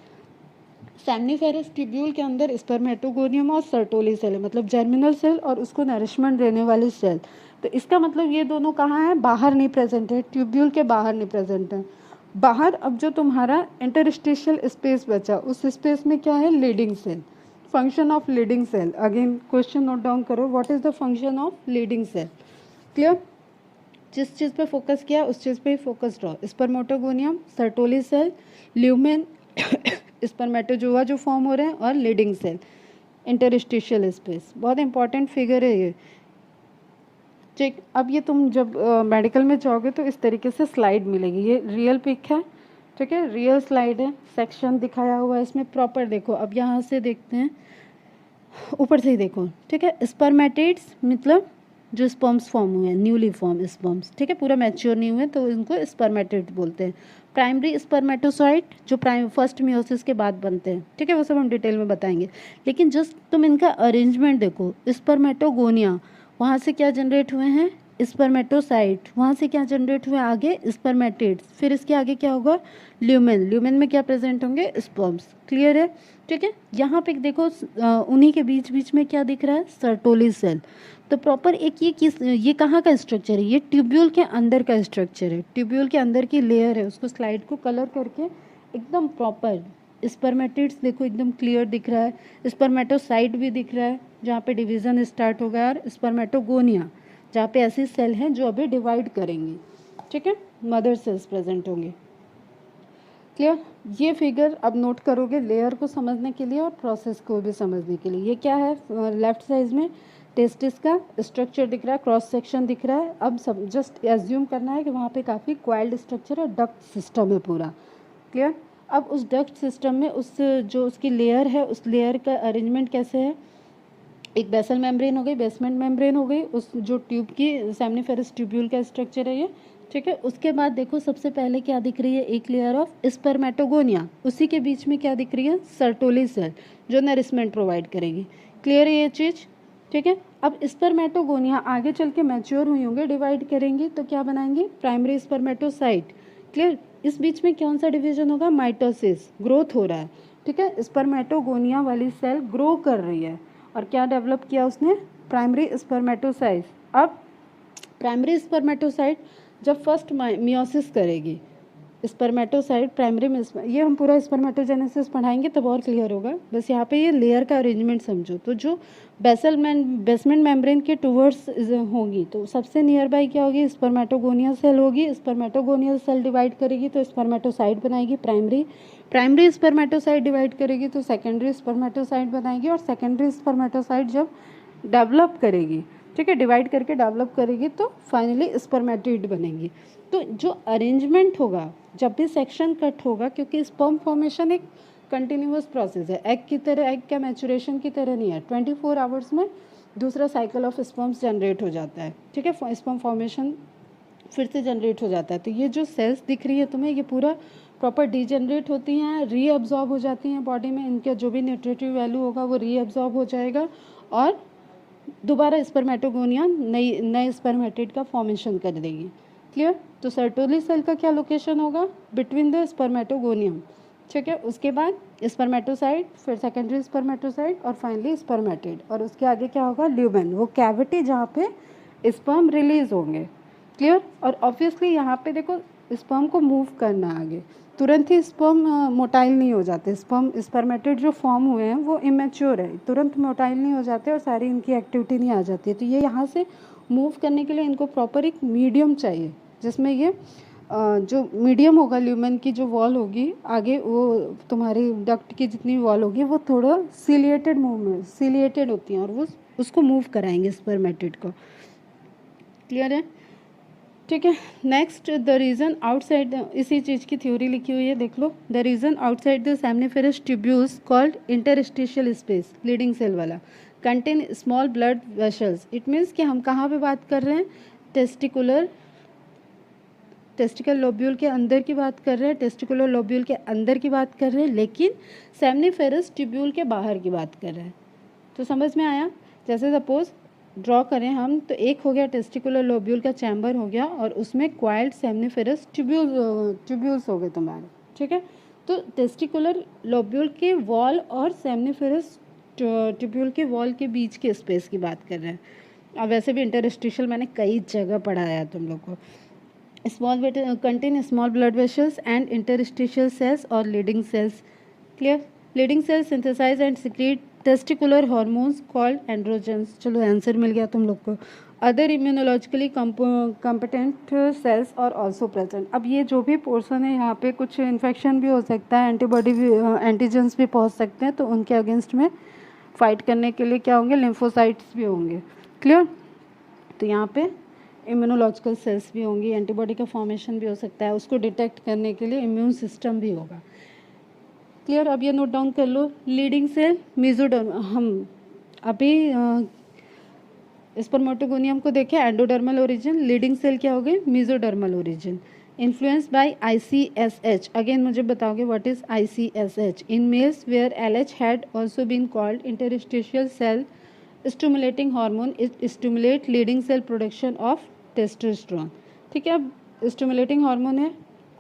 सेमनीफेरस ट्यूब्यूल के अंदर स्पर्मेटोगोनियम और सर्टोली सेल है, मतलब जर्मिनल सेल और उसको नरिशमेंट देने वाली सेल। तो इसका मतलब ये दोनों कहाँ है, बाहर नहीं प्रेजेंट है, ट्यूब्यूल के बाहर नहीं प्रेजेंट है। बाहर अब जो तुम्हारा इंटरस्टिशियल स्पेस बचा उस स्पेस में क्या है, Leydig cell. Function of Leydig cell, again question note down करो, what is the function of Leydig cell. Clear. जिस चीज़ पे फोकस किया उस चीज़ पे ही फोकस रहो। Spermatogonium, Sertoli cell, lumen, spermatozoa जो फॉर्म हो रहे हैं, और लीडिंग सेल, इंटरस्टिशियल स्पेस। बहुत इंपॉर्टेंट फिगर है ये, ठीक। अब ये तुम जब मेडिकल में जाओगे तो इस तरीके से स्लाइड मिलेगी, ये रियल पिक है, ठीक है, रियल स्लाइड है, सेक्शन दिखाया हुआ है इसमें प्रॉपर। देखो अब यहाँ से देखते हैं, ऊपर से ही देखो, ठीक है। स्पर्मेटिड्स मतलब जो स्पर्म्स फॉर्म हुए हैं, न्यूली फॉर्म स्पर्म्स, ठीक है, पूरा मैच्योर नहीं हुए तो इनको स्पर्मेटिड बोलते हैं। प्राइमरी स्पर्मेटोसाइट जो फर्स्ट मियोसिस के बाद बनते हैं, ठीक है, वो सब हम डिटेल में बताएंगे। लेकिन जस्ट तुम इनका अरेंजमेंट देखो, स्पर्मेटोगोनिया, वहाँ से क्या जनरेट हुए हैं, स्पर्मेटोसाइट, वहाँ से क्या जनरेट हुए आगे, स्पर्मेटिड्स, फिर इसके आगे क्या होगा, ल्यूमेन, ल्यूमेन में क्या प्रेजेंट होंगे, स्पर्म्स। क्लियर है, ठीक है। यहाँ पे देखो उन्हीं के बीच बीच में क्या दिख रहा है, सर्टोली सेल। तो प्रॉपर एक ये कहाँ का स्ट्रक्चर है, ये ट्यूब्यूल के अंदर का स्ट्रक्चर है, ट्यूब्यूल के अंदर की लेयर है। उसको स्लाइड को कलर करके एकदम प्रॉपर, स्पर्मेटिड्स देखो एकदम क्लियर दिख रहा है, स्पर्मेटोसाइट भी दिख रहा है जहाँ पे डिवीज़न स्टार्ट हो गया, और स्पर्मेटोगोनिया जहाँ पे ऐसी सेल हैं जो अभी डिवाइड करेंगी, ठीक है, मदर सेल्स प्रेजेंट होंगे। क्लियर। ये फिगर अब नोट करोगे लेयर को समझने के लिए और प्रोसेस को भी समझने के लिए। ये क्या है, लेफ्ट साइड में टेस्टिस का स्ट्रक्चर दिख रहा है, क्रॉस सेक्शन दिख रहा है। अब सब जस्ट एज्यूम करना है कि वहाँ पे काफ़ी क्वाइल्ड स्ट्रक्चर और डक्ट सिस्टम है पूरा। क्लियर। अब उस डक्ट सिस्टम में उस जो उसकी लेयर है, उस लेयर का अरेंजमेंट कैसे है, एक बेसल मेम्ब्रेन हो गई, बेसमेंट मेम्ब्रेन हो गई, उस जो ट्यूब की सेमनीफेरस ट्यूब्यूल का स्ट्रक्चर है ये, ठीक है। उसके बाद देखो सबसे पहले क्या दिख रही है, एक लेयर ऑफ स्पर्मेटोगोनिया, उसी के बीच में क्या दिख रही है, सर्टोली सेल जो नरिशमेंट प्रोवाइड करेगी। क्लियर है ये चीज़, ठीक है। अब स्पर्मेटोगोनिया आगे चल के मैच्योर हुई होंगे, डिवाइड करेंगी तो क्या बनाएंगे, प्राइमरी स्पर्मेटोसाइट। क्लियर। इस बीच में कौन सा डिवीजन होगा, माइटोसिस, ग्रोथ हो रहा है, ठीक है। स्पर्मेटोगोनिया वाली सेल ग्रो कर रही है और क्या डेवलप किया उसने, प्राइमरी स्पर्मेटोसाइट। अब प्राइमरी स्पर्मेटोसाइट जब फर्स्ट मियोसिस करेगी, स्पर्मेटोसाइट प्राइमरी में, ये हम पूरा स्पर्मेटोजेनेसिस पढ़ाएंगे तब और क्लियर होगा, बस यहाँ पे ये लेयर का अरेंजमेंट समझो। तो जो बेसमेंट मेम्ब्रेन के टूवर्ड्स होगी तो सबसे नियर बाई क्या होगी, स्पर्मेटोगोनिया सेल होगी। स्पर्मेटोगोनियल सेल डिवाइड करेगी तो स्पर्मेटोसाइट बनाएगी प्राइमरी स्पर्मेटोसाइट डिवाइड करेगी तो सेकेंडरी स्पर्मेटोसाइट बनाएगी, और सेकेंडरी स्पर्मेटोसाइट जब डेवलप करेगी, ठीक है, डिवाइड करके डेवलप करेगी तो फाइनली स्पर्मेटिड बनेगी। तो जो अरेंजमेंट होगा जब भी सेक्शन कट होगा, क्योंकि स्पर्म फॉर्मेशन एक कंटिन्यूअस प्रोसेस है, एग की तरह, एग का मैचुरेशन की तरह नहीं है, 24 आवर्स में दूसरा साइकिल ऑफ स्पर्म्स जनरेट हो जाता है, ठीक है, स्पर्म फॉर्मेशन फिर से जनरेट हो जाता है। तो ये जो सेल्स दिख रही है तुम्हें, ये पूरा प्रॉपर डीजनरेट होती हैं, रीअब्जॉर्ब हो जाती हैं बॉडी में, इनका जो भी न्यूट्रिटिव वैल्यू होगा वो रीअब्जॉर्ब हो जाएगा और दोबारा स्पर्मेटोगोनिया नए स्पर्मेटिड का फॉर्मेशन कर देगी। क्लियर? तो सर्टोली सेल का क्या लोकेशन होगा? Between the spermatogonium. ठीक है, उसके बाद स्पर्मेटोसाइट, फिर सेकेंडरी स्पर्मेटोसाइट और फाइनली स्पर्मेटिड, और उसके आगे क्या होगा? ल्यूमेन, वो कैविटी जहाँ पे स्पर्म रिलीज होंगे। क्लियर? और ऑब्वियसली यहाँ पे देखो स्पर्म को मूव करना आगे, तुरंत ही स्पर्म मोटाइल नहीं हो जाते। स्पर्मेटिड जो फॉर्म हुए हैं वो इमेच्योर है, तुरंत मोटाइल नहीं हो जाते और सारी इनकी एक्टिविटी नहीं आ जाती है। तो ये यहाँ से मूव करने के लिए इनको प्रॉपर एक मीडियम चाहिए, जिसमें ये जो मीडियम होगा, ल्यूमेन की जो वॉल होगी आगे, वो तुम्हारी डक्ट की जितनी वॉल होगी वो थोड़ा सिलिएटेड होती हैं और वो उसको मूव कराएंगे स्पर्मेटिड को। क्लियर है? ठीक है, नेक्स्ट द रीजन आउटसाइड, इसी चीज़ की थ्योरी लिखी हुई है, देख लो। The region outside the seminiferous tubules called interstitial space, Leydig cell वाला, contain small blood vessels. It means कि हम कहाँ पे बात कर रहे हैं? टेस्टिकल लोब्यूल के अंदर की बात कर रहे हैं, टेस्टिकुलर लोब्यूल के अंदर की बात कर रहे हैं, लेकिन सेमनिफेरस ट्यूब्यूल के बाहर की बात कर रहे हैं। तो समझ में आया? जैसे सपोज ड्रॉ करें हम, तो एक हो गया टेस्टिकुलर लोब्यूल का चैम्बर हो गया और उसमें क्वाइल्ड सेमनिफेरस ट्यूब्यूल्स हो गए तुम्हारे। ठीक है, तो टेस्टिकुलर लोब्यूल के वॉल और सेमनिफेरस ट्यूब्यूल के वॉल के बीच के स्पेस की बात कर रहे हैं। अब वैसे भी इंटरस्टिशियल मैंने कई जगह पढ़ाया तुम लोग को। contain small blood vessels and interstitial cells or leading cells. Clear? Leading cells synthesize and secrete testicular hormones called androgens. चलो आंसर मिल गया तुम लोग को। अदर इम्यूनोलॉजिकली कम्पिटेंट सेल्स और ऑल्सो प्रेजेंट। अब ये जो भी पोर्सन है यहाँ पे कुछ इन्फेक्शन भी हो सकता है, एंटीबॉडी भी, एंटीजेंस भी पहुँच सकते हैं, तो उनके अगेंस्ट में फाइट करने के लिए क्या होंगे? लिम्फोसाइट्स भी होंगे। क्लियर? तो यहाँ पे इम्यूनोलॉजिकल सेल्स भी होंगी, एंटीबॉडी का फॉर्मेशन भी हो सकता है, उसको डिटेक्ट करने के लिए इम्यून सिस्टम भी होगा। क्लियर? अब ये नोट डाउन कर लो। लीडिंग सेल मेसोडर्म, हम अभी स्पर्मेटोगोनियम को देखें, एंडोडर्मल ओरिजिन। लीडिंग सेल क्या हो गए? Mesodermal origin. Influence by ICSH। Again मुझे बताओगे what is ICSH? In males where LH had also been called interstitial cell stimulating hormone, it stimulate Leydig cell production of testosterone. ठीक है, अब stimulating hormone है,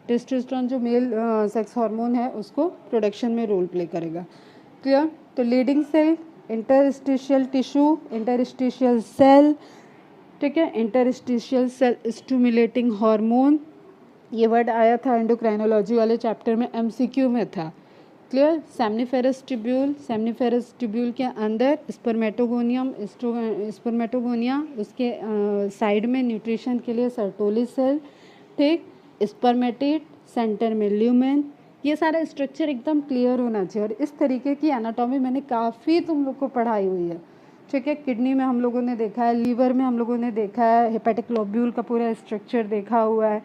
testosterone जो male sex hormone है उसको production में रोल प्ले करेगा। Clear? तो Leydig cell, interstitial tissue, interstitial cell, ठीक है, इंटरस्टिशियल सेल स्टिमुलेटिंग हार्मोन, ये वर्ड आया था एंडोक्राइनोलॉजी वाले चैप्टर में, MCQ में था। क्लियर? सेमनिफेरस ट्यूब्यूल के अंदर स्पर्मेटोगोनिया, उसके साइड में न्यूट्रिशन के लिए सर्टोली सेल, ठीक, स्पर्मेटिड, सेंटर में ल्यूमेन। ये सारा स्ट्रक्चर एकदम क्लियर होना चाहिए। और इस तरीके की एनाटॉमी मैंने काफ़ी तुम लोग को पढ़ाई हुई है। ठीक है, किडनी में हम लोगों ने देखा है, लीवर में हम लोगों ने देखा है, हेपेटिक लोब्यूल का पूरा स्ट्रक्चर देखा हुआ है,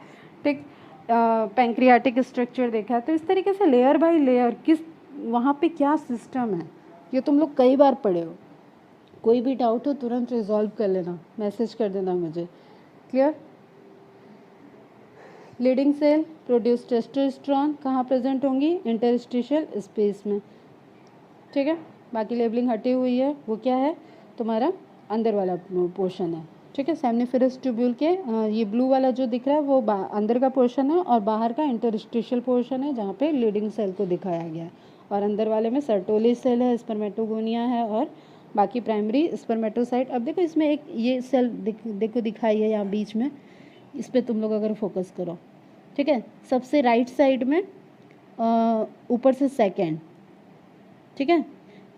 ठीक, पैंक्रियाटिक स्ट्रक्चर देखा है। तो इस तरीके से लेयर बाय लेयर किस वहाँ पे क्या सिस्टम है ये तुम लोग कई बार पढ़े हो। कोई भी डाउट हो तुरंत रिजॉल्व कर लेना, मैसेज कर देना मुझे। Clear? Leydig cell produce testosterone, कहाँ प्रेजेंट होंगी? इंटरस्टिशियल स्पेस में। ठीक है, बाकी लेबलिंग हटी हुई है, वो क्या है? तुम्हारा अंदर वाला पोर्शन है। ठीक है, सेमनिफेरस ट्यूब्यूल के ये ब्लू वाला जो दिख रहा है वो अंदर का पोर्शन है और बाहर का इंटरस्टिशियल पोर्शन है जहाँ पे लीडिंग सेल को दिखाया गया है। और अंदर वाले में सर्टोली सेल है, स्पर्मेटोगोनिया है और बाकी प्राइमरी स्पर्मेटोसाइट। अब देखो इसमें एक ये सेल देखो दिखाई है यहाँ बीच में, इस पर तुम लोग अगर फोकस करो। ठीक है, सबसे राइट साइड में ऊपर से सेकेंड। ठीक है,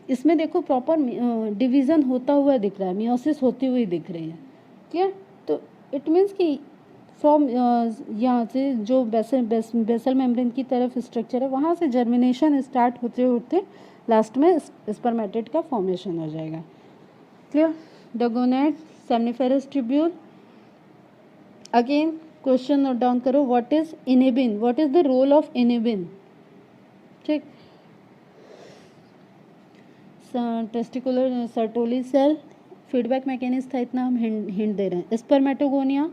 इसमें देखो प्रॉपर डिवीज़न होता हुआ दिख रहा है, मियोसिस होती हुई दिख रही है। क्लियर? तो इट मीन्स कि फ्रॉम यहाँ से जो बेसल मेम्ब्रेन की तरफ स्ट्रक्चर है वहाँ से जर्मिनेशन स्टार्ट होते होते लास्ट में स्पर्मेटिड का फॉर्मेशन हो जाएगा। Clear? The gonad, seminiferous tubule. Again question note down करो, what is inhibin? What is the role of inhibin? ठीक, testicular Sertoli cell, feedback mechanism था, इतना हम हिंट दे रहे हैं। स्पर्मेटोगोनिया,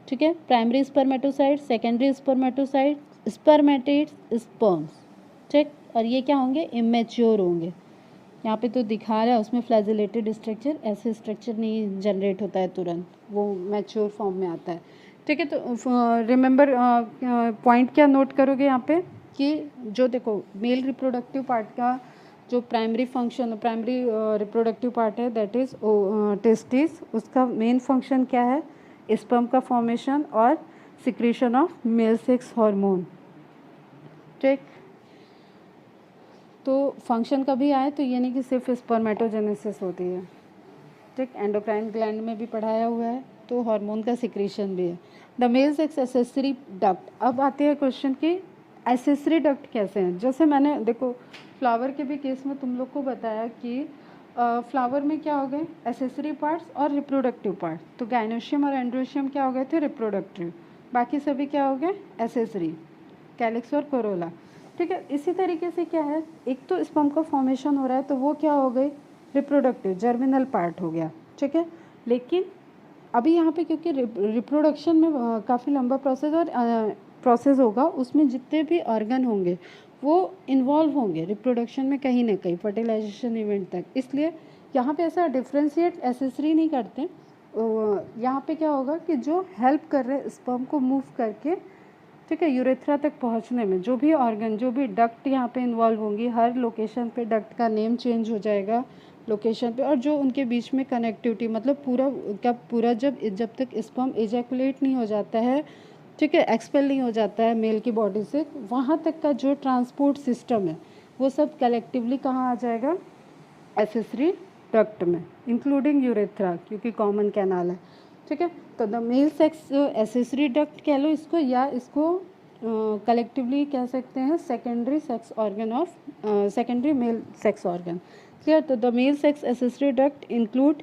ठीक है, primary spermatocyte, secondary spermatocyte, spermatid sperms, ठीक। और ये क्या होंगे, इमेच्योर होंगे। यहाँ पे तो दिखा रहा है उसमें फ्लैजिलेटेड स्ट्रक्चर, ऐसे स्ट्रक्चर नहीं जनरेट होता है तुरंत, वो मैच्योर फॉर्म में आता है, ठीक है। तो रिमेंबर पॉइंट क्या नोट करोगे यहाँ पे कि जो देखो मेल रिप्रोडक्टिव पार्ट का जो primary function, primary reproductive part है दैट इज टेस्टिस, उसका मेन फंक्शन क्या है, स्पर्म का फॉर्मेशन और secretion of male sex hormone, ठीक। तो फंक्शन कभी आए तो ये नहीं कि सिर्फ स्पर्मेटोजेनेसिस होती है, ठीक। एंडोक्राइन ग्लैंड में भी पढ़ाया हुआ है, तो हार्मोन का सिक्रीशन भी है। The male sex accessory duct, अब आते हैं क्वेश्चन कि एसेसरी डक्ट कैसे हैं। जैसे मैंने देखो फ्लावर के भी केस में तुम लोग को बताया कि फ्लावर में क्या हो गए, एसेसरी पार्ट्स और रिप्रोडक्टिव पार्ट, तो गाइनोशियम और एंड्रोशियम क्या हो गए थे, रिप्रोडक्टिव, बाकी सभी क्या हो गए, एसेसरी, कैलिक्स और कोरोला, ठीक है। इसी तरीके से क्या है, एक तो स्पर्म का फॉर्मेशन हो रहा है तो वो क्या हो गई, रिप्रोडक्टिव जर्मिनल पार्ट हो गया, ठीक है। लेकिन अभी यहाँ पे क्योंकि रिप्रोडक्शन में काफ़ी लंबा प्रोसेस होगा, उसमें जितने भी ऑर्गन होंगे वो इन्वॉल्व होंगे रिप्रोडक्शन में कहीं ना कहीं फर्टिलाइजेशन इवेंट तक, इसलिए यहाँ पे ऐसा डिफ्रेंशिएट एसेसरी नहीं करते। यहाँ पे क्या होगा कि जो हेल्प कर रहे हैं स्पर्म को मूव करके, ठीक है, यूरेथ्रा तक पहुँचने में, जो भी ऑर्गन, जो भी डक्ट यहाँ पे इन्वॉल्व होंगी, हर लोकेशन पे डक्ट का नेम चेंज हो जाएगा लोकेशन पे, और जो उनके बीच में कनेक्टिविटी, मतलब पूरा का पूरा जब तक स्पर्म एजैकुलेट नहीं हो जाता है, ठीक है, एक्सपेल नहीं हो जाता है मेल की बॉडी से, वहाँ तक का जो ट्रांसपोर्ट सिस्टम है वो सब कलेक्टिवली कहाँ आ जाएगा, एसेसरी डक्ट में, इंक्लूडिंग यूरेथ्रा, क्योंकि कॉमन कैनाल है, ठीक है। तो the male sex accessory duct कह लो इसको, या इसको कलेक्टिवली कह सकते हैं secondary sex organ of secondary male sex organ, clear. तो the male sex accessory duct include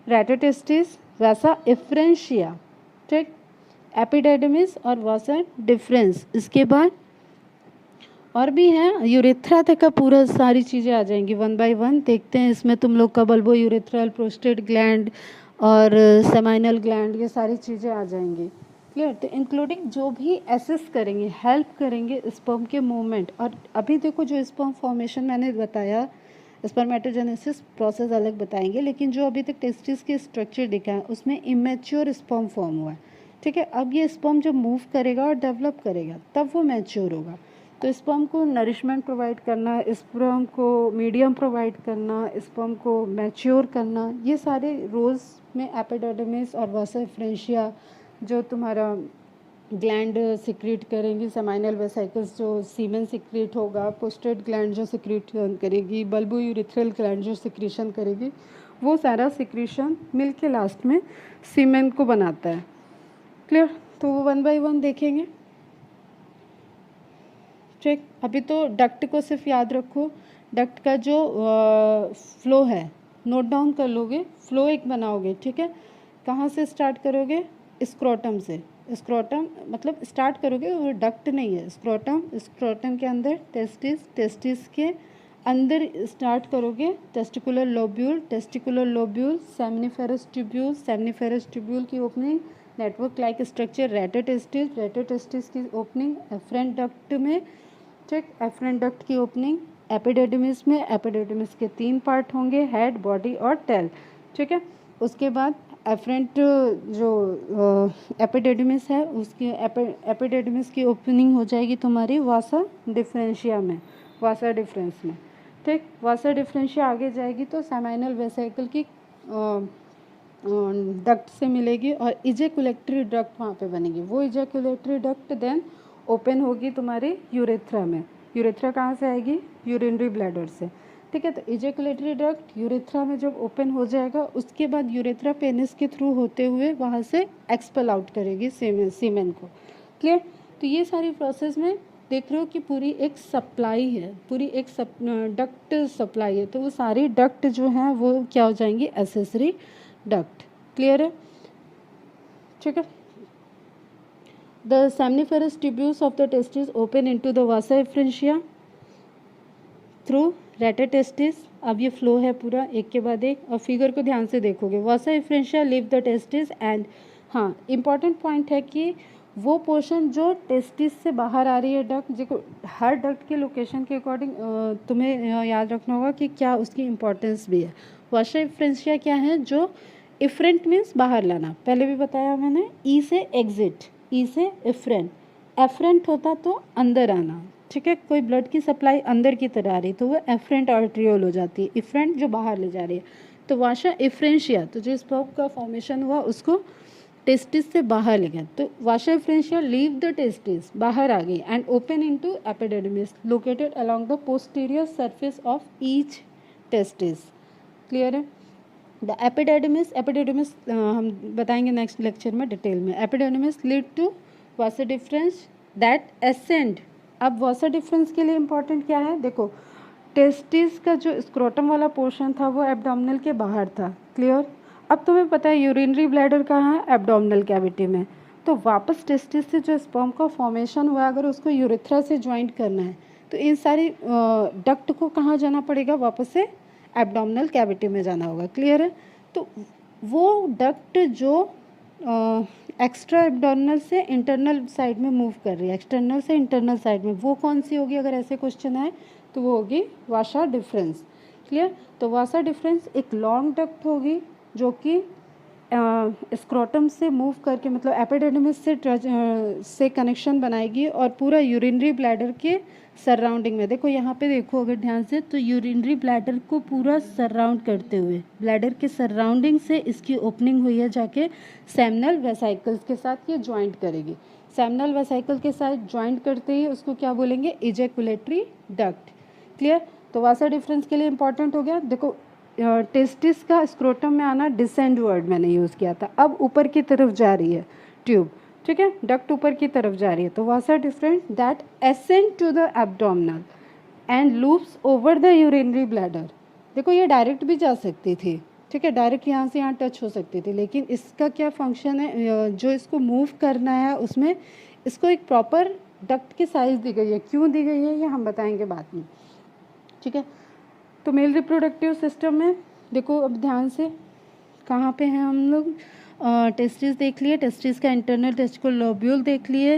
rete testis, vasa efferentia, ठीक, एपिडेडमिस और वासा डिफरेंस। इसके बाद और भी है, यूरेथ्रा तक का पूरा सारी चीज़ें आ जाएंगी, वन बाय वन देखते हैं। इसमें तुम लोग का बल्बो यूरेथ्रल, प्रोस्टेट ग्लैंड और सेमाइनल ग्लैंड, ये सारी चीज़ें आ जाएंगी, क्लियर। तो इंक्लूडिंग जो भी एसेस करेंगे, हेल्प करेंगे स्पर्म के मूवमेंट। और अभी देखो जो स्पर्म फॉर्मेशन मैंने बताया, स्पर्मेटोजेनेसिस प्रोसेस अलग बताएंगे, लेकिन जो अभी तक टेस्टिस के स्ट्रक्चर दिखा है उसमें इमेच्योर स्पर्म फॉर्म हुआ है, ठीक है। अब ये स्पर्म जब मूव करेगा और डेवलप करेगा तब वो मैच्योर होगा। तो स्पर्म को नरिशमेंट प्रोवाइड करना, स्पर्म को मीडियम प्रोवाइड करना, स्पर्म को मैच्योर करना, ये सारे रोल्स में एपिडर्मिस और वासा डिफरेंशिया जो तुम्हारा ग्लैंड सिक्रीट करेंगी, सेमाइनल वेसिकल्स जो सीमेन सिक्रीट होगा, पोस्टेट ग्लैंड जो सिक्रीट करेगी, बल्बो यूरिथ्रल ग्लैंड जो सिक्रीशन करेगी, वो सारा सिक्रीशन मिल के लास्ट में सीमेन को बनाता है, क्लियर। तो वो वन बाय वन देखेंगे, ठीक। अभी तो डक्ट को सिर्फ याद रखो, डक्ट का जो फ्लो है नोट डाउन कर लोगे, फ्लो एक बनाओगे, ठीक है। कहाँ से स्टार्ट करोगे, स्क्रोटम से, स्क्रोटम मतलब स्टार्ट करोगे, वो डक्ट नहीं है, स्क्रोटम, स्क्रोटम के अंदर टेस्टिस, टेस्टिस के अंदर स्टार्ट करोगे testicular lobule, testicular lobule seminiferous tubule, seminiferous tubule की ओपनिंग, नेटवर्क लाइक स्ट्रक्चर रेटोटेस्टिस, रेटोटेस्टिस की ओपनिंग एफरेंट डक्ट में, ठीक, एफरेंट डक्ट की ओपनिंग एपिडेडमिस में, एपिडेडमिस के 3 पार्ट होंगे, हेड, बॉडी और टेल, ठीक है। उसके बाद एफरेंट जो एपिडेडमिस है उसकी एपिडेडमिस की ओपनिंग हो जाएगी तुम्हारी वासा डिफरेंशिया में, वासा डिफरेंस में, ठीक। वासा डिफरेंशिया आगे जाएगी तो सेमाइनल वेसिकल की डक्ट से मिलेगी और इजैकुलेटरी डक्ट वहाँ पे बनेगी, वो इजैकुलेटरी डक्ट देन ओपन होगी तुम्हारी यूरेथ्रा में। यूरेथ्रा कहाँ से आएगी, यूरिनरी ब्लैडर से, ठीक है। तो इजैकुलेटरी डक्ट यूरेथ्रा में जब ओपन हो जाएगा उसके बाद यूरेथ्रा पेनिस के थ्रू होते हुए वहाँ से एक्सपेल आउट करेगी सीमेन को, क्लियर। तो ये सारी प्रोसेस में देख रहे हो कि पूरी एक सप्लाई है, पूरी एक डक्ट सप्लाई है, तो वो सारी डक्ट जो हैं वो क्या हो जाएंगी, एसेसरी डक्ट, क्लियर है, ठीक है। The seminiferous tubules of the testis open into the vasa efferentia through रेटोटेस्टिस। अब ये फ्लो है पूरा एक के बाद एक, और फिगर को ध्यान से देखोगे, vasa efferentia leave the testis and, हाँ इंपॉर्टेंट पॉइंट है कि वो पोर्शन जो टेस्टिस से बाहर आ रही है डक्ट, जो हर डक्ट के लोकेशन के अकॉर्डिंग तुम्हें याद रखना होगा कि क्या उसकी इम्पोर्टेंस भी है। वाशा इफ्रेंशिया क्या है, जो इफ्रेंट मीन्स बाहर लाना, पहले भी बताया मैंने, ई से एग्जिट, ई से इफ्रेंट, एफरेंट होता तो अंदर आना, ठीक है, कोई ब्लड की सप्लाई अंदर की तरह आ रही तो वो एफरेंट आर्ट्रियोल हो जाती है, इफ्रेंट जो बाहर ले जा रही है। तो वाशा इफ्रेंशिया, तो जो स्पर्म का फॉर्मेशन हुआ उसको टेस्टिस से बाहर ले गया, तो vasa efferentia leave the testis, बाहर आ गई, and open into epididymis located along the posterior surface of each testis. Clear है। द एपिडिडमिस हम बताएंगे नेक्स्ट लेक्चर में डिटेल में। Epididymis lead to vasa deferens that ascend. अब वासा डिफरेंस के लिए इंपॉर्टेंट क्या है, देखो टेस्टिस का जो स्क्रोटम वाला पोर्शन था वो एब्डोमिनल के बाहर था। क्लियर। अब तुम्हें पता है यूरिनरी ब्लैडर कहाँ है, एब्डोमिनल कैविटी में। तो वापस टेस्टिस से जो स्पर्म का फॉर्मेशन हुआ, अगर उसको यूरेथ्रा से ज्वाइंट करना है तो इन सारी डक्ट को कहाँ जाना पड़ेगा, वापस से एब्डोमिनल कैविटी में जाना होगा। क्लियर है। तो वो डक्ट जो एक्स्ट्रा एब्डोमिनल से इंटरनल साइड में मूव कर रही है, एक्सटर्नल से इंटरनल साइड में, वो कौन सी होगी, अगर ऐसे क्वेश्चन आए तो वो होगी वाशा डिफरेंस। क्लियर। तो वाशा डिफरेंस एक लॉन्ग डक्ट होगी जो कि स्क्रोटम से मूव करके, मतलब एपिडिडमिस से कनेक्शन बनाएगी और पूरा यूरिनरी ब्लैडर के सराउंडिंग में, देखो यहाँ पे देखो अगर ध्यान से, तो यूरिनरी ब्लैडर को पूरा सराउंड करते हुए, ब्लैडर के सराउंडिंग से इसकी ओपनिंग हुई है, जाके सेमिनल वेसाइकल्स के साथ ये ज्वाइंट करेगी। सेमिनल वेसाइकल के साथ ज्वाइंट करते ही उसको क्या बोलेंगे, इजैकुलेटरी डक्ट। क्लियर। तो वासा डिफरेंस के लिए इंपॉर्टेंट हो गया। देखो टेस्टिस का स्क्रोटम में आना डिसेंड वर्ड मैंने यूज़ किया था, अब ऊपर की तरफ जा रही है ट्यूब, ठीक है, डक्ट ऊपर की तरफ जा रही है। तो vasa deferens that ascend to the abdominal and loops over the urinary bladder. देखो ये डायरेक्ट भी जा सकती थी, ठीक है, डायरेक्ट यहाँ से यहाँ टच हो सकती थी, लेकिन इसका क्या फंक्शन है, जो इसको मूव करना है उसमें इसको एक प्रॉपर डक्ट की साइज दी गई है। क्यों दी गई है ये हम बताएंगे बाद में, ठीक है। तो मेल रिप्रोडक्टिव सिस्टम में देखो अब ध्यान से, कहाँ पे हैं हम लोग, टेस्टिस देख लिए, टेस्टिस का इंटरनल टेस्टिकुलर लोब्यूल देख लिए,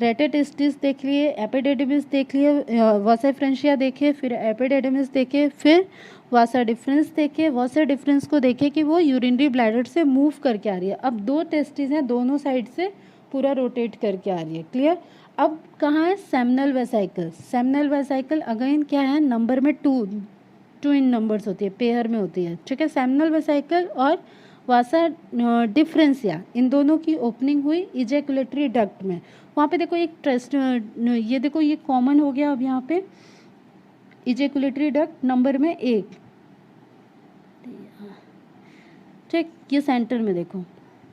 रेटे टेस्टिस देख लिए, एपिडिडमिस देख लिए, वासा इफ्रेंशिया देखे, फिर एपिडिडमिस देखे, फिर वासा डिफरेंस देखे। वासा डिफरेंस को देखे कि वो यूरिनरी ब्लैडर से मूव करके आ रही है। अब दो टेस्टिस हैं, दोनों साइड से पूरा रोटेट करके आ रही है। क्लियर। अब कहाँ है seminal vesicle, seminal vesicle again क्या है, नंबर में टू इन नंबर्स होती है, पेयर में होती है, ठीक है। सेमिनल वेसाइकल और वासा डिफरेंसिया, इन दोनों की ओपनिंग हुई इजैकुलेटरी डक्ट में। वहाँ पे देखो एक ट्रस्ट, ये देखो ये कॉमन हो गया अब यहाँ पे, इजैकुलेटरी डक्ट नंबर में 1, ठीक, ये सेंटर में देखो,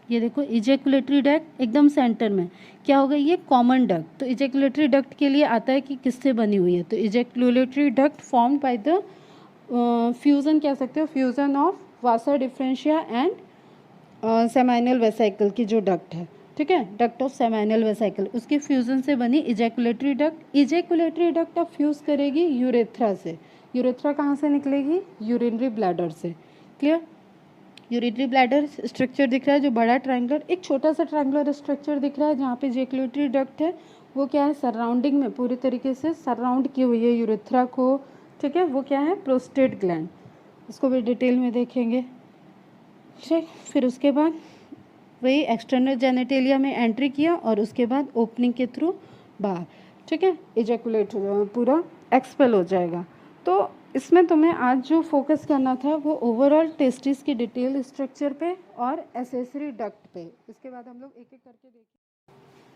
ये देखो इजैकुलेटरी डक्ट एकदम सेंटर में, क्या होगा, ये कॉमन डक्ट। तो इजैकुलेटरी डक्ट के लिए आता है कि किससे बनी हुई है, तो ejaculatory duct formed by the fusion कह सकते हो, fusion of Vasa differentia and seminal vesicle की जो डक्ट है, ठीक है, डक्ट ऑफ सेमाइनल वेसाइकल, उसके फ्यूज़न से बनी इजैकुलेटरी डक्ट। इजैकुलेटरी डक्ट अब फ्यूज़ करेगी यूरेथ्रा से। यूरेथ्रा कहाँ से निकलेगी, यूरिनरी ब्लैडर से। क्लियर। यूरिनरी ब्लैडर स्ट्रक्चर दिख रहा है जो बड़ा ट्रायंगुलर, एक छोटा सा ट्रायंगुलर स्ट्रक्चर दिख रहा है जहाँ पे इजैकुलेटरी डक्ट है, वो क्या है, सराउंडिंग में पूरी तरीके से सराउंड की हुई है यूरेथ्रा को, ठीक है। वो क्या है, प्रोस्टेट ग्लैंड, इसको भी डिटेल में देखेंगे, ठीक। फिर उसके बाद वही एक्सटर्नल जेनिटेलिया में एंट्री किया और उसके बाद ओपनिंग के थ्रू बाहर, ठीक है, इजैकुलेट पूरा एक्सपेल हो जाएगा। तो इसमें तुम्हें आज जो फोकस करना था वो ओवरऑल टेस्टिस की डिटेल स्ट्रक्चर पे और एसेसरी डक्ट पे। इसके बाद हम लोग एक एक करके देखें।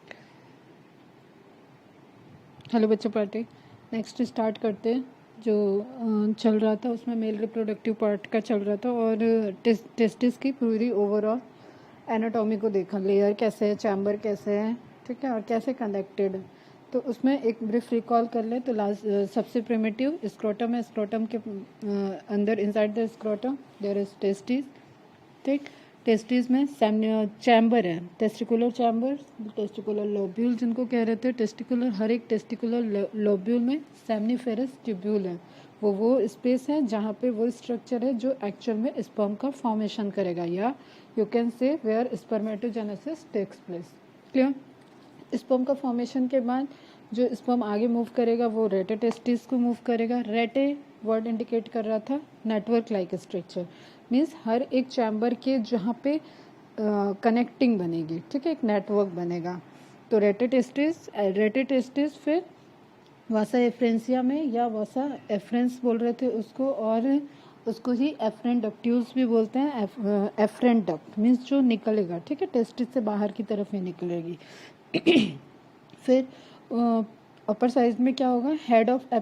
हेलो बच्चों, पार्टी नेक्स्ट स्टार्ट करते हैं। जो चल रहा था उसमें मेल रिप्रोडक्टिव पार्ट का चल रहा था और टेस्टिस की पूरी ओवरऑल एनाटॉमी को देखा, लेयर कैसे है, चैम्बर कैसे है, ठीक है, और कैसे कनेक्टेड है। तो उसमें एक ब्रीफ रिकॉल कर ले तो लास्ट सबसे प्रिमिटिव स्क्रोटम है, स्क्रोटम के अंदर inside the scrotum there is testis, ठीक। टेस्टिस में चैम्बर है, टेस्टिकुलर चैम्बर, टेस्टिकुलर लोब्यूल जिनको कह रहे थे, टेस्टिकुलर, हर एक टेस्टिकुलर लोब्यूल में सेमनीफेरस ट्यूब्यूल है, वो स्पेस है जहाँ पे वो स्ट्रक्चर है जो एक्चुअल में स्पर्म का फॉर्मेशन करेगा, या you can say where spermatogenesis takes place. Clear. Sperm का फॉर्मेशन के बाद जो स्पर्म आगे मूव करेगा वो रेटे टेस्टिस को मूव करेगा। रेटे वर्ड इंडिकेट कर रहा था नेटवर्क लाइक स्ट्रक्चर, मीन्स हर एक चैम्बर के जहाँ पे कनेक्टिंग बनेगी, ठीक है, एक नेटवर्क बनेगा। तो रेटे टेस्टिस फिर वासा एफ्रेंसिया में, या वासा एफ्रेंस बोल रहे थे उसको, और उसको ही एफरेंट डक्ट्यूल्स भी बोलते हैं। एफरेंट डक्ट मीन्स जो निकलेगा, ठीक है, टेस्टिस से बाहर की तरफ ही निकलेगी। फिर अपर साइज में क्या होगा, हेड ऑफ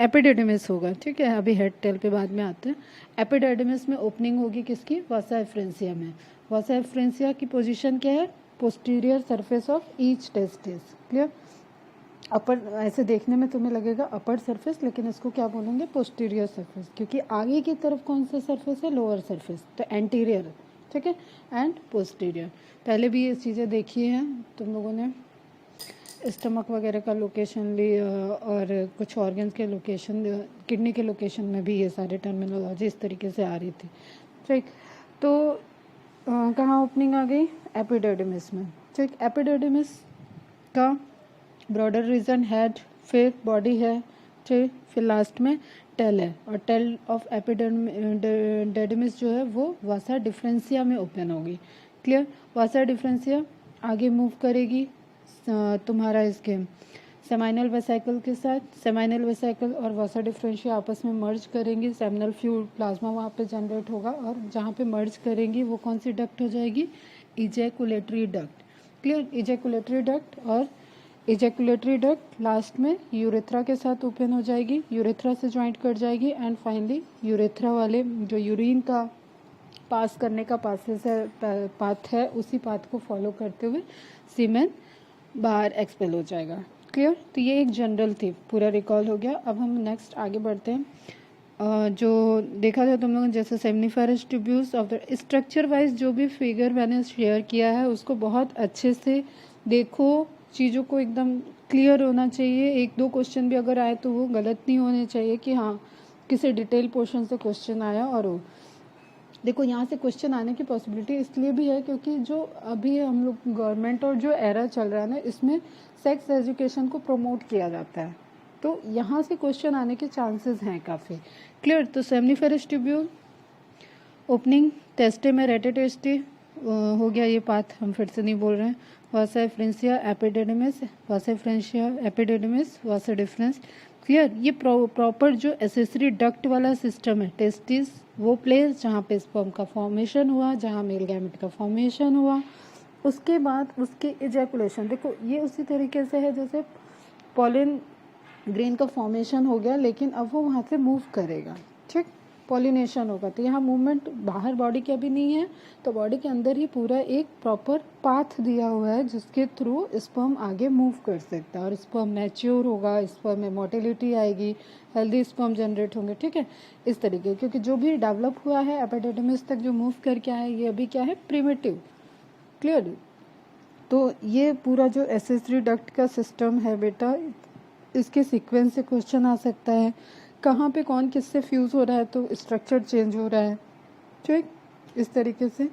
एपिडिडमिस होगा, ठीक है, अभी हेड टेल पे बाद में आते हैं। एपिडिडमिस में ओपनिंग होगी किसकी, वासा एफ्रेंसिया में। वासा एफ्रेंसिया की पोजीशन क्या है, posterior surface of each testis, clear. Upper ऐसे देखने में तुम्हें लगेगा अपर सरफेस, लेकिन इसको क्या बोलेंगे, पोस्टीरियर सरफेस, क्योंकि आगे की तरफ कौन सा सरफेस है, लोअर सरफेस, तो एंटीरियर, ठीक है, एंड पोस्टीरियर। पहले भी ये चीज़ें देखी हैं तुम लोगों ने, स्टमक वगैरह का लोकेशन ली और कुछ ऑर्गन्स के लोकेशन, किडनी के लोकेशन में भी ये सारे टर्मिनोलॉजी इस तरीके से आ रही थी, ठीक। तो कहाँ ओपनिंग आ गई, एपिडिडमिस में, ठीक। एपिडिडमिस का ब्रॉडर रीजन हेड, फिर बॉडी है, ठीक, फिर लास्ट में टेल है, और टेल ऑफ एपिडिडमिस जो है वो वासा डिफरेंसिया में ओपन होगी, क्लियर। वासा डिफरेंसिया आगे मूव करेगी तुम्हारा इसके सेमाइनल वेसाइकल के साथ, सेमाइनल वेसाइकल और वासा डिफरेंशिया आपस में मर्ज करेंगी, सेमिनल फ्लूइड प्लाज्मा वहाँ पे जनरेट होगा, और जहाँ पे मर्ज करेंगी वो कौन सी डक्ट हो जाएगी, ejaculatory duct, clear. Ejaculatory duct, और इजैकुलेटरी डक्ट लास्ट में यूरेथ्रा के साथ ओपन हो जाएगी, यूरेथ्रा से ज्वाइंट कर जाएगी, एंड फाइनली यूरेथ्रा वाले जो यूरिन का पास करने का पाथ है, उसी पाथ को फॉलो करते हुए सीमेन बाहर एक्सपेल हो जाएगा, क्लियर। तो ये एक जनरल थी, पूरा रिकॉल हो गया। अब हम नेक्स्ट आगे बढ़ते हैं। जो देखा था तुम लोगों ने, जैसे seminiferous tubules of the structure wise जो भी फिगर मैंने शेयर किया है उसको बहुत अच्छे से देखो, चीज़ों को एकदम क्लियर होना चाहिए। एक दो क्वेश्चन भी अगर आए तो वो गलत नहीं होने चाहिए कि हाँ किसी डिटेल पोर्शन से क्वेश्चन आया और वो देखो यहाँ से क्वेश्चन आने की पॉसिबिलिटी इसलिए भी है क्योंकि जो अभी हम लोग गवर्नमेंट और जो एरा चल रहा है ना, इसमें सेक्स एजुकेशन को प्रमोट किया जाता है, तो यहाँ से क्वेश्चन आने के चांसेस हैं काफ़ी, क्लियर। तो सेमनीफेरस ट्यूब्यूल ओपनिंग टेस्टे में रेटे टेस्टे हो गया, ये पाथ हम फिर से नहीं बोल रहे हैं। वासा एफ्रेंसिया एपिडिडमिस, वासा एफ्रेंसिया एपिडिडमिस, वासा डिफरेंस, क्लियर। ये प्रॉपर जो एसेसरी डक्ट वाला सिस्टम है, टेस्टिस वो प्लेस जहाँ पे स्पर्म का फॉर्मेशन हुआ, जहाँ मेल गैमेट का फॉर्मेशन हुआ, उसके बाद उसके इजैकुलेशन, देखो ये उसी तरीके से है जैसे पॉलिन ग्रेन का फॉर्मेशन हो गया, लेकिन अब वो वहाँ से मूव करेगा, ठीक, पॉलिनेशन होगा। तो यहाँ मूवमेंट बाहर बॉडी के अभी नहीं है, तो बॉडी के अंदर ही पूरा एक प्रॉपर पाथ दिया हुआ है जिसके थ्रू स्पर्म आगे मूव कर सकता है, और स्पर्म मैच्योर होगा, स्पर्म में मोटिलिटी आएगी, हेल्दी स्पर्म जनरेट होंगे, ठीक है, इस तरीके। क्योंकि जो भी डेवलप हुआ है एपिडिडमिस तक जो मूव करके आया है, ये अभी क्या है, प्रिमिटिव, क्लियर। तो ये पूरा जो एसेसरी डक्ट का सिस्टम है बेटा, इसके सीक्वेंस से क्वेश्चन आ सकता है, कहाँ पे कौन किससे फ्यूज़ हो रहा है तो स्ट्रक्चर चेंज हो रहा है, ठीक, इस तरीके से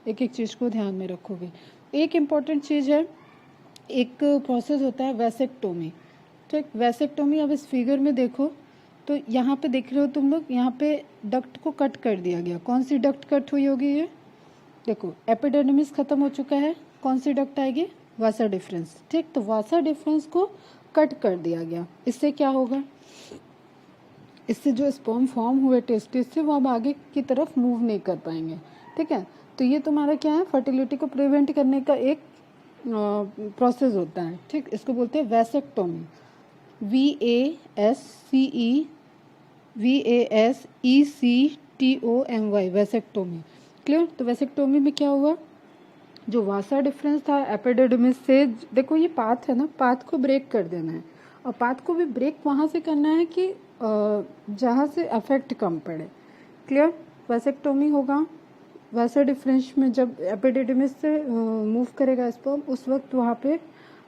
एक एक चीज़ को ध्यान में रखोगे। एक इम्पॉर्टेंट चीज़ है, एक प्रोसेस होता है वैसेक्टोमी, ठीक। वैसेक्टोमी अब इस फिगर में देखो तो यहाँ पे देख रहे हो तुम लोग, यहाँ पे डक्ट को कट कर दिया गया। कौन सी डक्ट कट हुई होगी, ये देखो एपिडिडमिस खत्म हो चुका है, कौन सी डक्ट आएगी, वासा डिफरेंस, ठीक। तो वासा डिफरेंस को कट कर दिया गया, इससे क्या होगा, इससे जो स्पर्म फॉर्म हुए टेस्टिस से वो अब आगे की तरफ मूव नहीं कर पाएंगे, ठीक है। तो ये तुम्हारा क्या है, फर्टिलिटी को प्रिवेंट करने का एक प्रोसेस होता है, ठीक। इसको बोलते हैं वैसेक्टोमी, VASECTOMY, वैसेक्टोमी, क्लियर। तो वैसेक्टोमी में क्या हुआ, जो वासा डिफरेंस था एपिडिडमिस से, देखो ये पाथ है ना, पाथ को ब्रेक कर देना है, और पाथ को भी ब्रेक वहाँ से करना है कि जहाँ से अफेक्ट कम पड़े, क्लियर। वैसेक्टोमी होगा वासा डिफरेंस में, जब एपिडिडमिस से मूव करेगा स्पर्म, उस वक्त वहाँ पे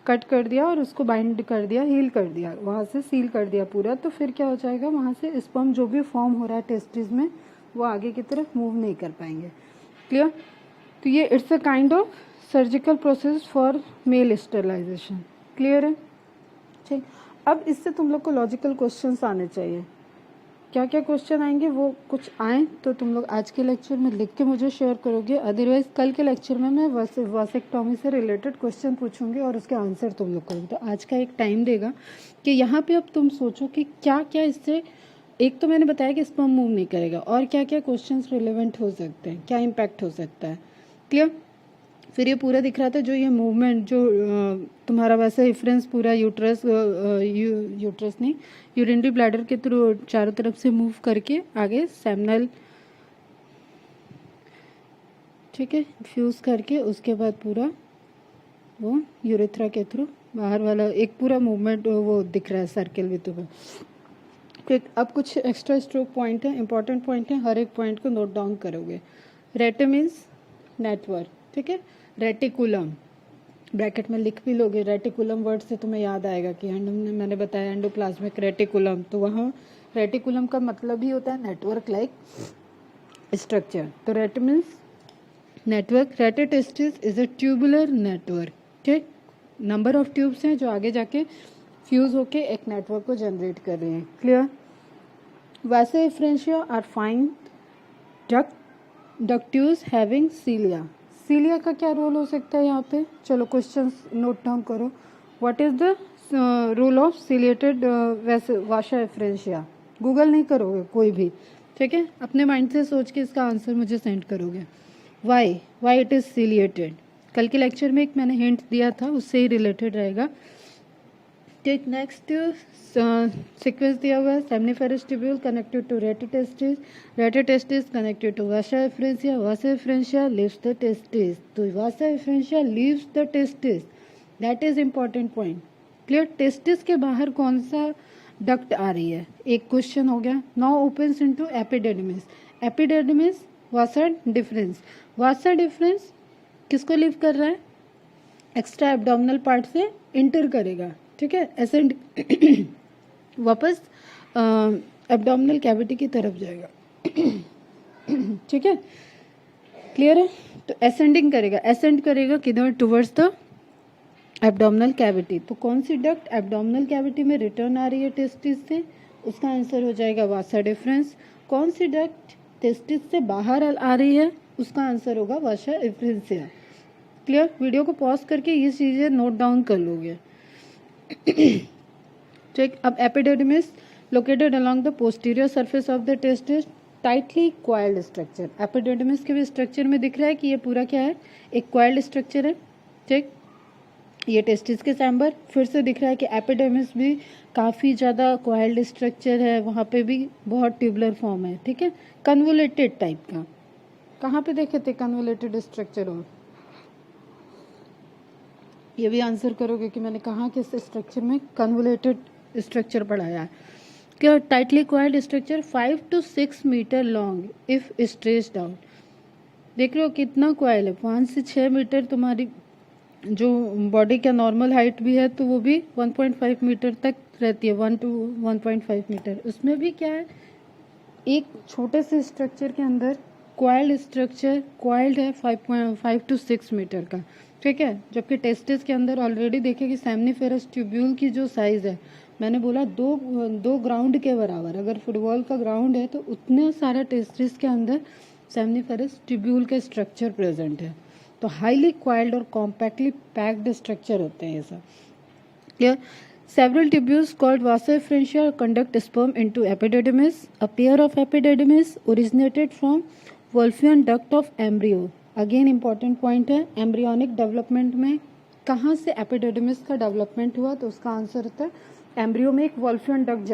कट कर दिया और उसको बाइंड कर दिया, हील कर दिया, वहाँ से सील कर दिया पूरा, तो फिर क्या हो जाएगा, वहाँ से स्पर्म जो भी फॉर्म हो रहा है टेस्टिस में वो आगे की तरफ मूव नहीं कर पाएंगे, क्लियर। तो ये it's a kind of surgical process for male sterilization. Clear है? ठीक, अब इससे तुम लोग को लॉजिकल क्वेश्चंस आने चाहिए। क्या क्या क्वेश्चन आएंगे वो कुछ आए तो तुम लोग आज के लेक्चर में लिख के मुझे शेयर करोगे, अदरवाइज कल के लेक्चर में मैं वासेक्टॉमी से रिलेटेड क्वेश्चन पूछूंगी और उसके आंसर तुम लोग करोगे। तो आज का एक टाइम देगा कि यहाँ पे अब तुम सोचो कि क्या क्या इससे, एक तो मैंने बताया कि स्पर्म मूव नहीं करेगा, और क्या क्या क्वेश्चंस रिलेवेंट हो सकते हैं, क्या इम्पैक्ट हो सकता है। क्लियर? फिर ये पूरा दिख रहा था जो ये मूवमेंट जो तुम्हारा वैसे रेफरेंस पूरा यूट्रस नहीं, यूरिनरी ब्लैडर के थ्रू चारों तरफ से मूव करके आगे सेमिनल, ठीक है, फ्यूज करके उसके बाद पूरा वो यूरेथ्रा के थ्रू बाहर वाला एक पूरा मूवमेंट वो दिख रहा है सर्किल भी तुम्हें। अब कुछ एक्स्ट्रा स्ट्रोक पॉइंट है, इंपॉर्टेंट पॉइंट है, हर एक पॉइंट को नोट डाउन करोगे। रेटे मीन्स नेटवर्क, ठीक है, रेटिकुलम ब्रैकेट में लिख भी लोगे। रेटिकुलम वर्ड से तुम्हें याद आएगा कि मैंने बताया एंडोप्लाज्मिक रेटिकुलम, तो वहाँ रेटिकुलम का मतलब ही होता है नेटवर्क लाइक स्ट्रक्चर। तो rate means network. Rete testis is a tubular network, ठीक, नंबर ऑफ ट्यूब्स हैं जो आगे जाके फ्यूज होके एक नेटवर्क को जनरेट कर रहे हैं। Clear? Vasa efferentia are fine ductules having cilia. Cilia का क्या रोल हो सकता है यहाँ पे? चलो क्वेश्चंस नोट डाउन करो। What is the role of ciliated vasa efferentia? Google नहीं करोगे कोई भी, ठीक है, अपने माइंड से सोच के इसका आंसर मुझे सेंड करोगे। वाई इट इज सीलिएटेड, कल के लेक्चर में एक मैंने हिंट दिया था, उससे ही रिलेटेड रहेगा। ठीक, नेक्स्ट सीक्वेंस दिया हुआ है, seminiferous tubule connected to rete testis connected to vasa efferentia leaves the testis. तो vasa efferentia leaves the testis, that is important point. Clear? Testis के बाहर कौन सा डक्ट आ रही है, एक क्वेश्चन हो गया। Now opens into epidermis. Epidermis vasa deferens, vasa deferens किसको लीव कर रहा है? एक्स्ट्रा एब्डोमिनल पार्ट से इंटर करेगा, ठीक है, एसेंड वापस एब्डोमिनल कैविटी की तरफ जाएगा, ठीक है, क्लियर है? तो एसेंडिंग करेगा, एसेंड करेगा किधर? Towards the abdominal cavity. तो कौन सी डक्ट एब्डोमिनल कैविटी में रिटर्न आ रही है टेस्टिस से? उसका आंसर हो जाएगा वासा डिफरेंस। कौन सी डक्ट टेस्टिस से बाहर आ रही है? उसका आंसर होगा वासा एफरेंशिया। क्लियर? वीडियो को पॉज करके ये चीज़ें नोट डाउन कर लोगे। ठीक, अब epidermis located along the posterior surface of the testis, tightly coiled structure. Epidermis के भी स्ट्रक्चर में दिख रहा है कि ये पूरा क्या है, एक क्वाइल्ड स्ट्रक्चर है। ठीक, ये टेस्टिस के चैम्बर, फिर से दिख रहा है कि एपिडेर्मिस भी काफ़ी ज़्यादा क्वाइल्ड स्ट्रक्चर है, वहाँ पे भी बहुत ट्यूबुलर फॉर्म है, ठीक है, कन्वोलेटेड टाइप का। कहाँ पे देखे थे कन्वोलेटेड स्ट्रक्चर? और ये भी आंसर करोगे कि मैंने कहाँ किस स्ट्रक्चर में कन्वोलेटेड स्ट्रक्चर पढ़ाया है। क्या? Tightly coiled structure 5 to 6 metre long if stretched out. देख रहे हो कितना क्वाइल है, 5 से 6 मीटर। तुम्हारी जो बॉडी का नॉर्मल हाइट भी है तो वो भी 1.5 मीटर तक रहती है, 1 to 1.5 मीटर। उसमें भी क्या है, एक छोटे से स्ट्रक्चर के अंदर क्वाइल्ड स्ट्रक्चर, क्वाइल्ड है 5 to 6 मीटर का, ठीक है। जबकि टेस्टिस के अंदर ऑलरेडी देखे कि सेमनीफेरस ट्यूब्यूल की जो साइज़ है, मैंने बोला दो ग्राउंड के बराबर, अगर फुटबॉल का ग्राउंड है तो उतना सारा टेस्टिस के अंदर सेमनीफेरस ट्यूब्यूल का स्ट्रक्चर प्रेजेंट है। तो हाईली क्वाइल्ड और कॉम्पैक्टली पैक्ड स्ट्रक्चर होते हैं ये सब। Clear? Several tubules called vasa efferentia conduct sperm into epididymis. A pair of epididymis originated from Wolffian duct of embryo. Again important point है, embryonic development में कहाँ से epididymis का development हुआ? तो उसका आंसर होता है एम्ब्रियो में एक वॉल्फियन डक्ट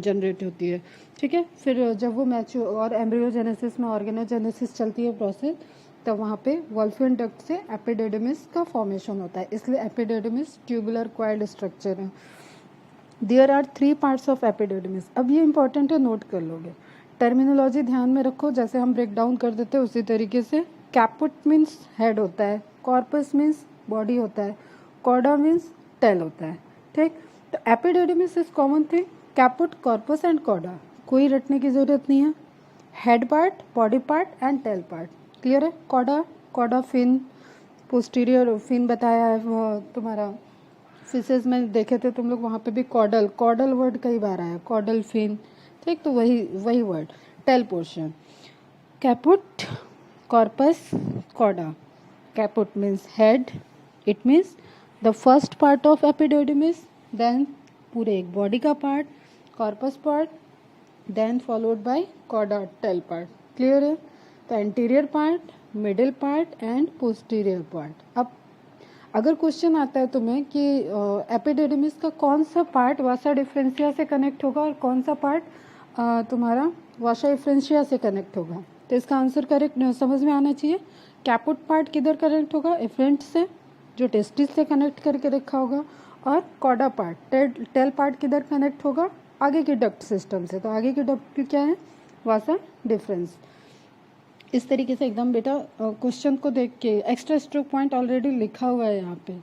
जनरेट होती है, ठीक है। फिर जब वो मैच्योर और एम्ब्रियोजेनेसिस में ऑर्गेनोजेनेसिस चलती है प्रोसेस, तब वहाँ पे वॉल्फियन डक्ट से एपिडिडमिस का फॉर्मेशन होता है, इसलिए एपिडिडमिस ट्यूबुलर क्वाइल्ड स्ट्रक्चर है। There are 3 parts of epididymis. अब ये इंपॉर्टेंट है, नोट कर लोगे, टर्मिनोलॉजी ध्यान में रखो, जैसे हम ब्रेक डाउन कर देते हैं उसी तरीके से। कैपुट मीन्स हेड होता है, कॉर्पस मीन्स बॉडी होता है, कॉर्डा मीन्स टेल होता है, ठीक। तो epididymis is common thing, caput, corpus and cauda, कोई रटने की जरूरत नहीं है। Head part, body part and tail part, clear है। Cauda cauda fin, posterior fin बताया है, वो तुम्हारा फिशेज में देखे थे तुम लोग, वहाँ पे भी कॉडल, कॉडल वर्ड कई बार आया, कॉडल फिन, ठीक, तो वही word. Tail portion, caput, corpus, cauda. Caput means head, it means the first part of epididymis, then पूरे एक बॉडी का part, corpus part, then followed by cauda, tail part. Clear है? तो anterior part, middle part and posterior part. अब अगर question आता है तुम्हें कि एपिडिडिमिस का कौन सा पार्ट वासा डिफरेंशिया से कनेक्ट होगा और कौन सा पार्ट तुम्हारा वासा डिफरेंशिया से कनेक्ट होगा, तो इसका आंसर करेक्ट समझ में आना चाहिए। कैपुट पार्ट किधर कनेक्ट होगा? एफरेंट से, जो टेस्टिस से कनेक्ट करके रखा होगा, और कॉडा पार्ट, टेल पार्ट किधर कनेक्ट होगा? आगे के डक्ट सिस्टम से। तो आगे के डक्ट क्या है? वासा डिफरेंस। इस तरीके से एकदम बेटा क्वेश्चन को देख के एक्स्ट्रा स्ट्रोक पॉइंट ऑलरेडी लिखा हुआ है यहाँ पे,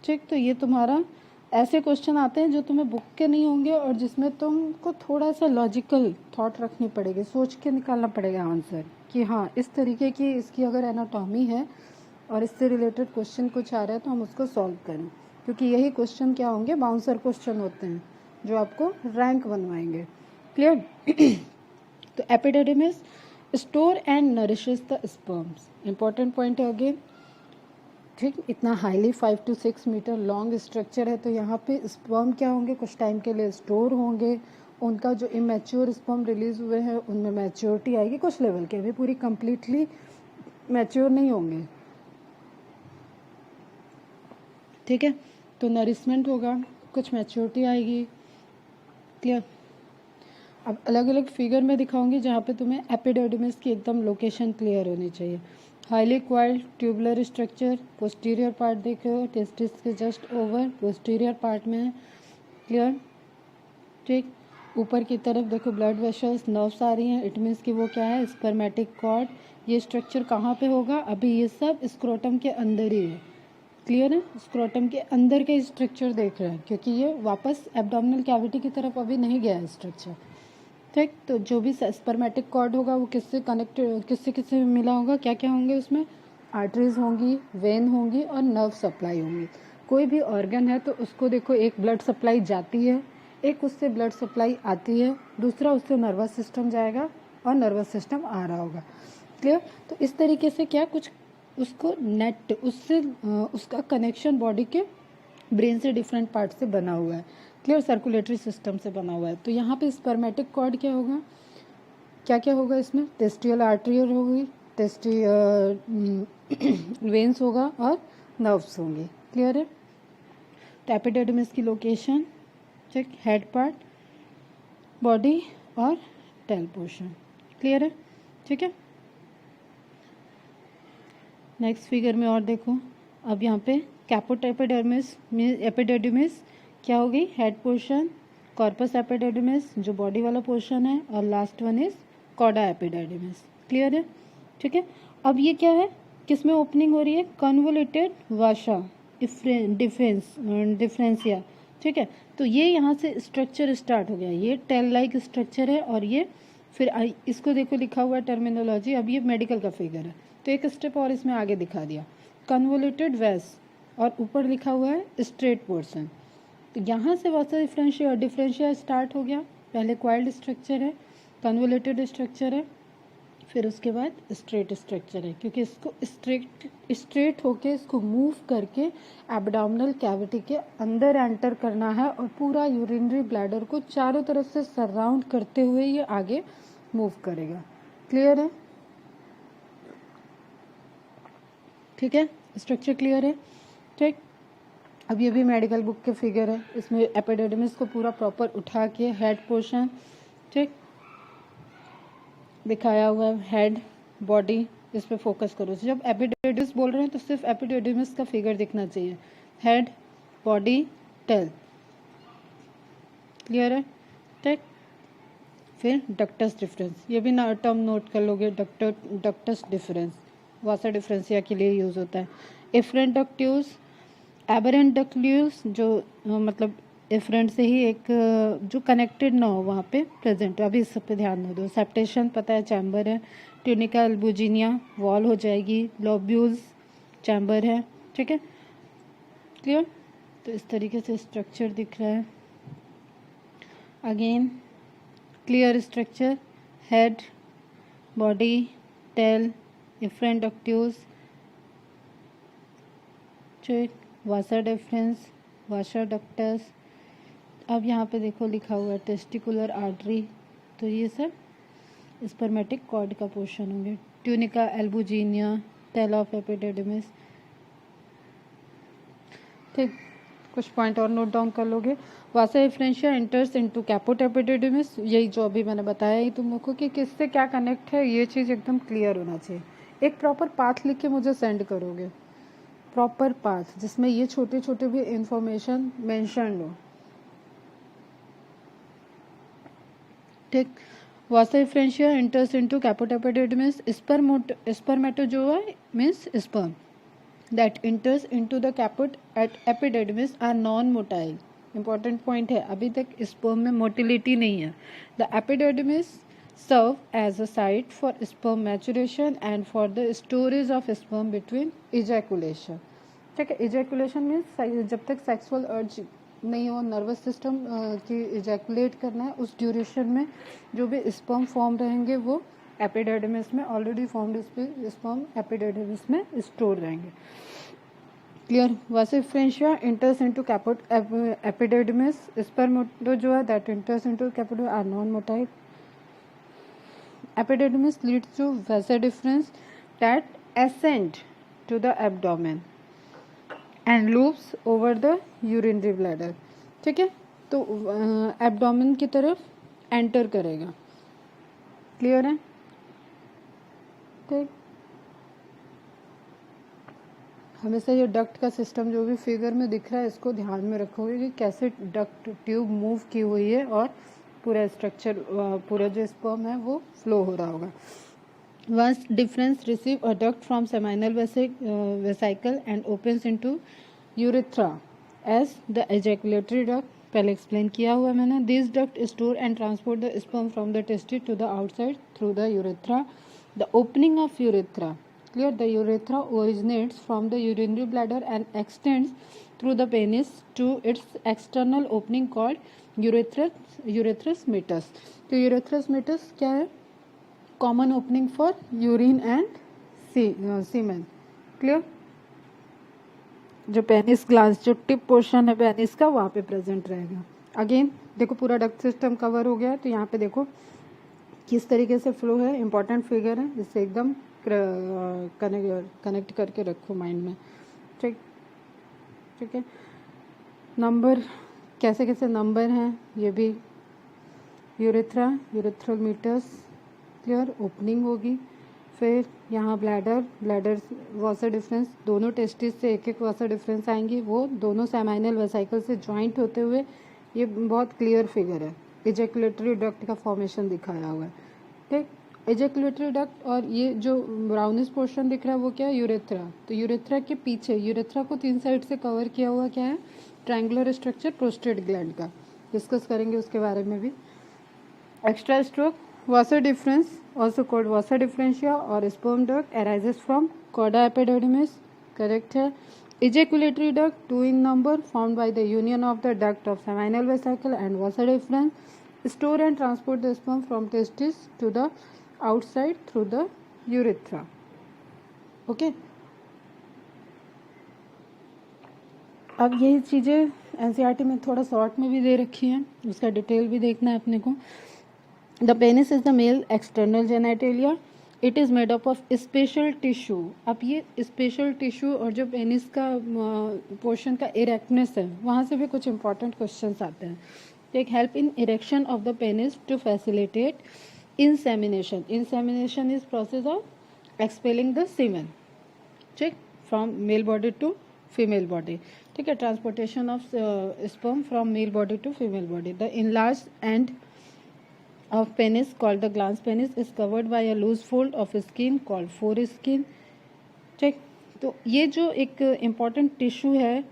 ठीक। तो ये तुम्हारा ऐसे क्वेश्चन आते हैं जो तुम्हें बुक के नहीं होंगे और जिसमें तुमको थोड़ा सा लॉजिकल थॉट रखनी पड़ेगी, सोच के निकालना पड़ेगा आंसर कि हाँ इस तरीके की इसकी अगर एनाटॉमी है और इससे रिलेटेड क्वेश्चन कुछ आ रहा है तो हम उसको सॉल्व करें, क्योंकि यही क्वेश्चन क्या होंगे? बाउंसर क्वेश्चन होते हैं जो आपको रैंक बनवाएंगे। क्लियर? तो epididymis store and nourishes the sperms, important point है अगेन, ठीक। इतना highly 5 to 6 metre long structure है, तो यहाँ पे स्पर्म क्या होंगे? कुछ टाइम के लिए स्टोर होंगे, उनका जो इमेच्योर स्पर्म रिलीज हुए हैं उनमें मैच्योरिटी आएगी कुछ लेवल के, अभी पूरी कंप्लीटली मैच्योर नहीं होंगे, ठीक है। तो नरिशमेंट होगा, कुछ मैच्योरिटी आएगी। क्लियर? अब अलग अलग फिगर में दिखाऊंगी जहाँ पे तुम्हें एपिडिडिमिस की एकदम लोकेशन क्लियर होनी चाहिए। Highly coiled tubular structure, posterior part देखो, टेस्टिस के जस्ट ओवर पोस्टीरियर पार्ट में है। क्लियर? ठीक। ऊपर की तरफ देखो ब्लड वेसल्स, नर्व्स आ रही हैं, इट मीन्स कि वो क्या है? Spermatic cord. ये स्ट्रक्चर कहाँ पे होगा? अभी ये सब स्क्रोटम के अंदर ही है। क्लियर है? स्क्रोटम के अंदर के स्ट्रक्चर देख रहे हैं, क्योंकि ये वापस एब्डोमिनल कैविटी की तरफ अभी नहीं गया है स्ट्रक्चर, ठीक। तो जो भी स्पर्मेटिक कॉर्ड होगा वो किससे कनेक्ट, किससे मिला होगा? क्या क्या होंगे उसमें? आर्टरीज होंगी, वेन होंगी और नर्व सप्लाई होंगी। कोई भी ऑर्गन है तो उसको देखो, एक ब्लड सप्लाई जाती है, एक उससे ब्लड सप्लाई आती है, दूसरा उससे नर्वस सिस्टम जाएगा और नर्वस सिस्टम आ रहा होगा। क्लियर? तो इस तरीके से क्या कुछ उसको नेट उससे उसका कनेक्शन बॉडी के ब्रेन से डिफरेंट पार्ट से बना हुआ है। क्लियर? सर्कुलेटरी सिस्टम से बना हुआ है। तो यहाँ पे स्पर्मेटिक कॉर्ड क्या होगा? क्या क्या होगा इसमें? टेस्टियल आर्टरियल होगी, वेन्स होगा और नर्व्स होंगे। क्लियर है? तो एपिडिडिमिस की location, check, head part, body और टेल पोर्शन। क्लियर है? ठीक है। नेक्स्ट फिगर में और देखो, अब यहाँ पे कैपुट एपिडिडिमिस क्या होगी? हेड पोर्शन, कॉर्पस एपिडिडिमिस जो बॉडी वाला पोर्शन है, और last one is coda epididymis. Clear है? ठीक है। अब ये क्या है? किस में ओपनिंग हो रही है? Convoluted Washa differentia. ठीक है। तो ये यहाँ से स्ट्रक्चर स्टार्ट हो गया, ये टेल लाइक स्ट्रक्चर है, और ये फिर इसको देखो लिखा हुआ है टर्मिनोलॉजी, अब ये मेडिकल का फिगर है, तो एक स्टेप और इसमें आगे दिखा दिया, कन्वोल्यूटेड वेस, और ऊपर लिखा हुआ है स्ट्रेट पोर्शन। तो यहाँ से वासा डिफरेंशिया स्टार्ट हो गया। पहले क्वाइल्ड स्ट्रक्चर है, कन्वोल्यूटेड स्ट्रक्चर है, फिर उसके बाद स्ट्रेट स्ट्रक्चर है, क्योंकि इसको स्ट्रेट होके इसको मूव करके एब्डोमिनल कैविटी के अंदर एंटर करना है और पूरा यूरिनरी ब्लैडर को चारों तरफ से सराउंड करते हुए ये आगे मूव करेगा। क्लियर है? ठीक है, स्ट्रक्चर क्लियर है। ठीक। अब ये भी मेडिकल बुक के फिगर है, इसमें एपिडिडिमिस को पूरा प्रॉपर उठा के हेड पोर्शन, ठीक, दिखाया हुआ है, हेड, बॉडी, इस पे फोकस करो। जब एपिडिडिमिस बोल रहे हैं तो सिर्फ एपिडिडिमिस का फिगर दिखना चाहिए, हेड, बॉडी, टेल। क्लियर है? ठीक। फिर डक्टस डिफरेंस, ये भी टर्म नोट कर लोगे, डक्टस डिफरेंस वासा डिफरेंशिया के लिए यूज होता है। एफरेंट डक्ट्यूस, एबरेंट डक्ट्यूस, जो मतलब एफरेंट से ही एक जो कनेक्टेड ना हो वहाँ पे प्रेजेंट, अभी इस सब पे ध्यान न दो। सेप्टेशन पता है चैम्बर है, ट्यूनिका एल्बुजिनिया वॉल हो जाएगी, लोब्यूल्स चैम्बर है, ठीक है, क्लियर। तो इस तरीके से स्ट्रक्चर दिख रहा है। Again clear structure, head, body, tail, efferent ductules, ठीक, वासा डिफरेंस, वासा डक्टस। अब यहाँ पे देखो लिखा हुआ है टेस्टिकुलर आर्टरी, तो ये सब स्पर्मेटिक कॉर्ड का पोर्शन होंगे। Tunica albuginea, tail of epididymis, ठीक। कुछ पॉइंट और नोट डाउन कर लोगे। Vasa efferentia enters into caput epididymis, यही जो अभी मैंने बताया ही तुम लोग को कि किससे क्या कनेक्ट है, ये चीज़ एकदम क्लियर होना चाहिए। एक प्रॉपर पाथ लिख के मुझे सेंड करोगे, प्रॉपर पाथ जिसमें ये छोटे छोटे भी इंफॉर्मेशन मेंशन हो, ठीक। Vasa efferentia enters into caput epididymis, spermatozoa means sperm that enters into the caput at epididymis are non-motile. Important point है, अभी तक sperm में motility नहीं है. The epididymis serve as a site for sperm maturation and for the storage of sperm between ejaculation. ठीक है, ejaculation means जब तक sexual urge नहीं हो, नर्वस सिस्टम की इजैकुलेट करना है, उस ड्यूरेशन में जो भी स्पर्म फॉर्म रहेंगे वो एपिडिडिमिस में, ऑलरेडी फॉर्म्ड स्पर्म एपिडिडिमिस में स्टोर रहेंगे, clear. Vasa efferentia enters into caput epididymis, spermatozoa that enters into caput are non motile. Epididymis leads to vasa deferens that ascend to the abdomen and loops over the urinary bladder, ठीक है। तो abdomen की तरफ enter करेगा, clear है, ठीक। हमेशा ये डक्ट का सिस्टम जो भी फिगर में दिख रहा है इसको ध्यान में रखोगे कि कैसे डक्ट ट्यूब मूव की हुई है और पूरा स्ट्रक्चर, पूरा जो स्पर्म है वो फ्लो हो रहा होगा। Once difference receive a duct from seminal vesicle and opens into urethra as the ejaculatory duct, पहले explain किया हुआ मैंने। These duct store and transport the sperm from the testis to the outside through the urethra. The opening of urethra, clear, the urethra originates from the urinary bladder and extends through the penis to its external opening called urethral meatus. तो urethral meatus क्या है? Common opening for urine and semen, clear. जो penis glans, जो tip portion है penis का, वहाँ पे present रहेगा। अगेन देखो पूरा डक्ट सिस्टम कवर हो गया, तो यहाँ पे देखो किस तरीके से फ्लो है, इंपॉर्टेंट फिगर है, इससे एकदम कनेक्ट करके रखो माइंड में, ठीक, ठीक है। नंबर कैसे कैसे नंबर हैं ये भी, यूरेथ्रल मीटर्स, क्लियर, ओपनिंग होगी। फिर यहाँ ब्लैडर वासा डिफरेंस, दोनों टेस्टिस से एक एक वासा डिफरेंस आएंगी, वो दोनों सेमाइनल वेसाइकल से जॉइंट होते हुए, ये बहुत क्लियर फिगर है। इजैकुलेटरी डक्ट का फॉर्मेशन दिखाया हुआ है, ठीक। इजैकुलेटरी डक्ट और ये जो ब्राउनिश पोर्शन दिख रहा है वो क्या है? यूरेथ्रा। तो यूरेथ्रा के पीछे, यूरेथ्रा को 3 साइड से कवर किया हुआ क्या है? ट्रायंगुलर स्ट्रक्चर प्रोस्टेट ग्लैंड का, डिस्कस करेंगे उसके बारे में भी। Extra stroke Vasa difference, also called vasa differentia or sperm duct, arises from chorda epididymis, correct है। ejaculatory duct 2 in number, formed by the union of the duct of seminal vesicle and vasa deferens, store and transport the sperm from testis to the outside through the urethra, okay। अब यही चीज़ें NCERT में थोड़ा short में भी दे रखी हैं, उसका डिटेल भी देखना है अपने को। The penis is the male external genitalia. It is made up of special tissue. अब ये special tissue और जो पेनिस का पोर्शन का इरेक्टनेस है, वहाँ से भी कुछ इंपॉर्टेंट क्वेश्चंस आते हैं। Take help in erection of the penis to facilitate insemination. Insemination is process of expelling the semen, ठीक, from male body to female body, ठीक है। Transportation of sperm from male body to female body. The enlarged end of penis called the glans penis is covered by a loose fold of skin called foreskin, ठीक। तो ये जो एक important tissue है,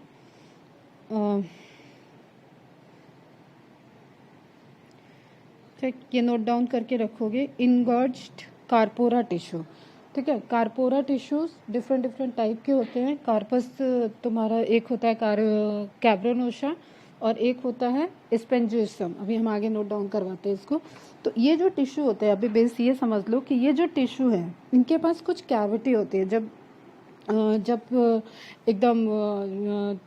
ठीक, ये नोट डाउन करके रखोगे। इंगॉर्ज्ड कार्पोरा टिश्यू। ठीक है, corpora tissues different different type के होते हैं। कार्पस तुम्हारा एक होता है कैब्रोनोशा और एक होता है स्पेंजियोसम। अभी हम आगे नोट डाउन करवाते हैं इसको। तो ये जो टिश्यू होते हैं, अभी बेस ये समझ लो कि ये जो टिश्यू है इनके पास कुछ कैविटी होती है। जब एकदम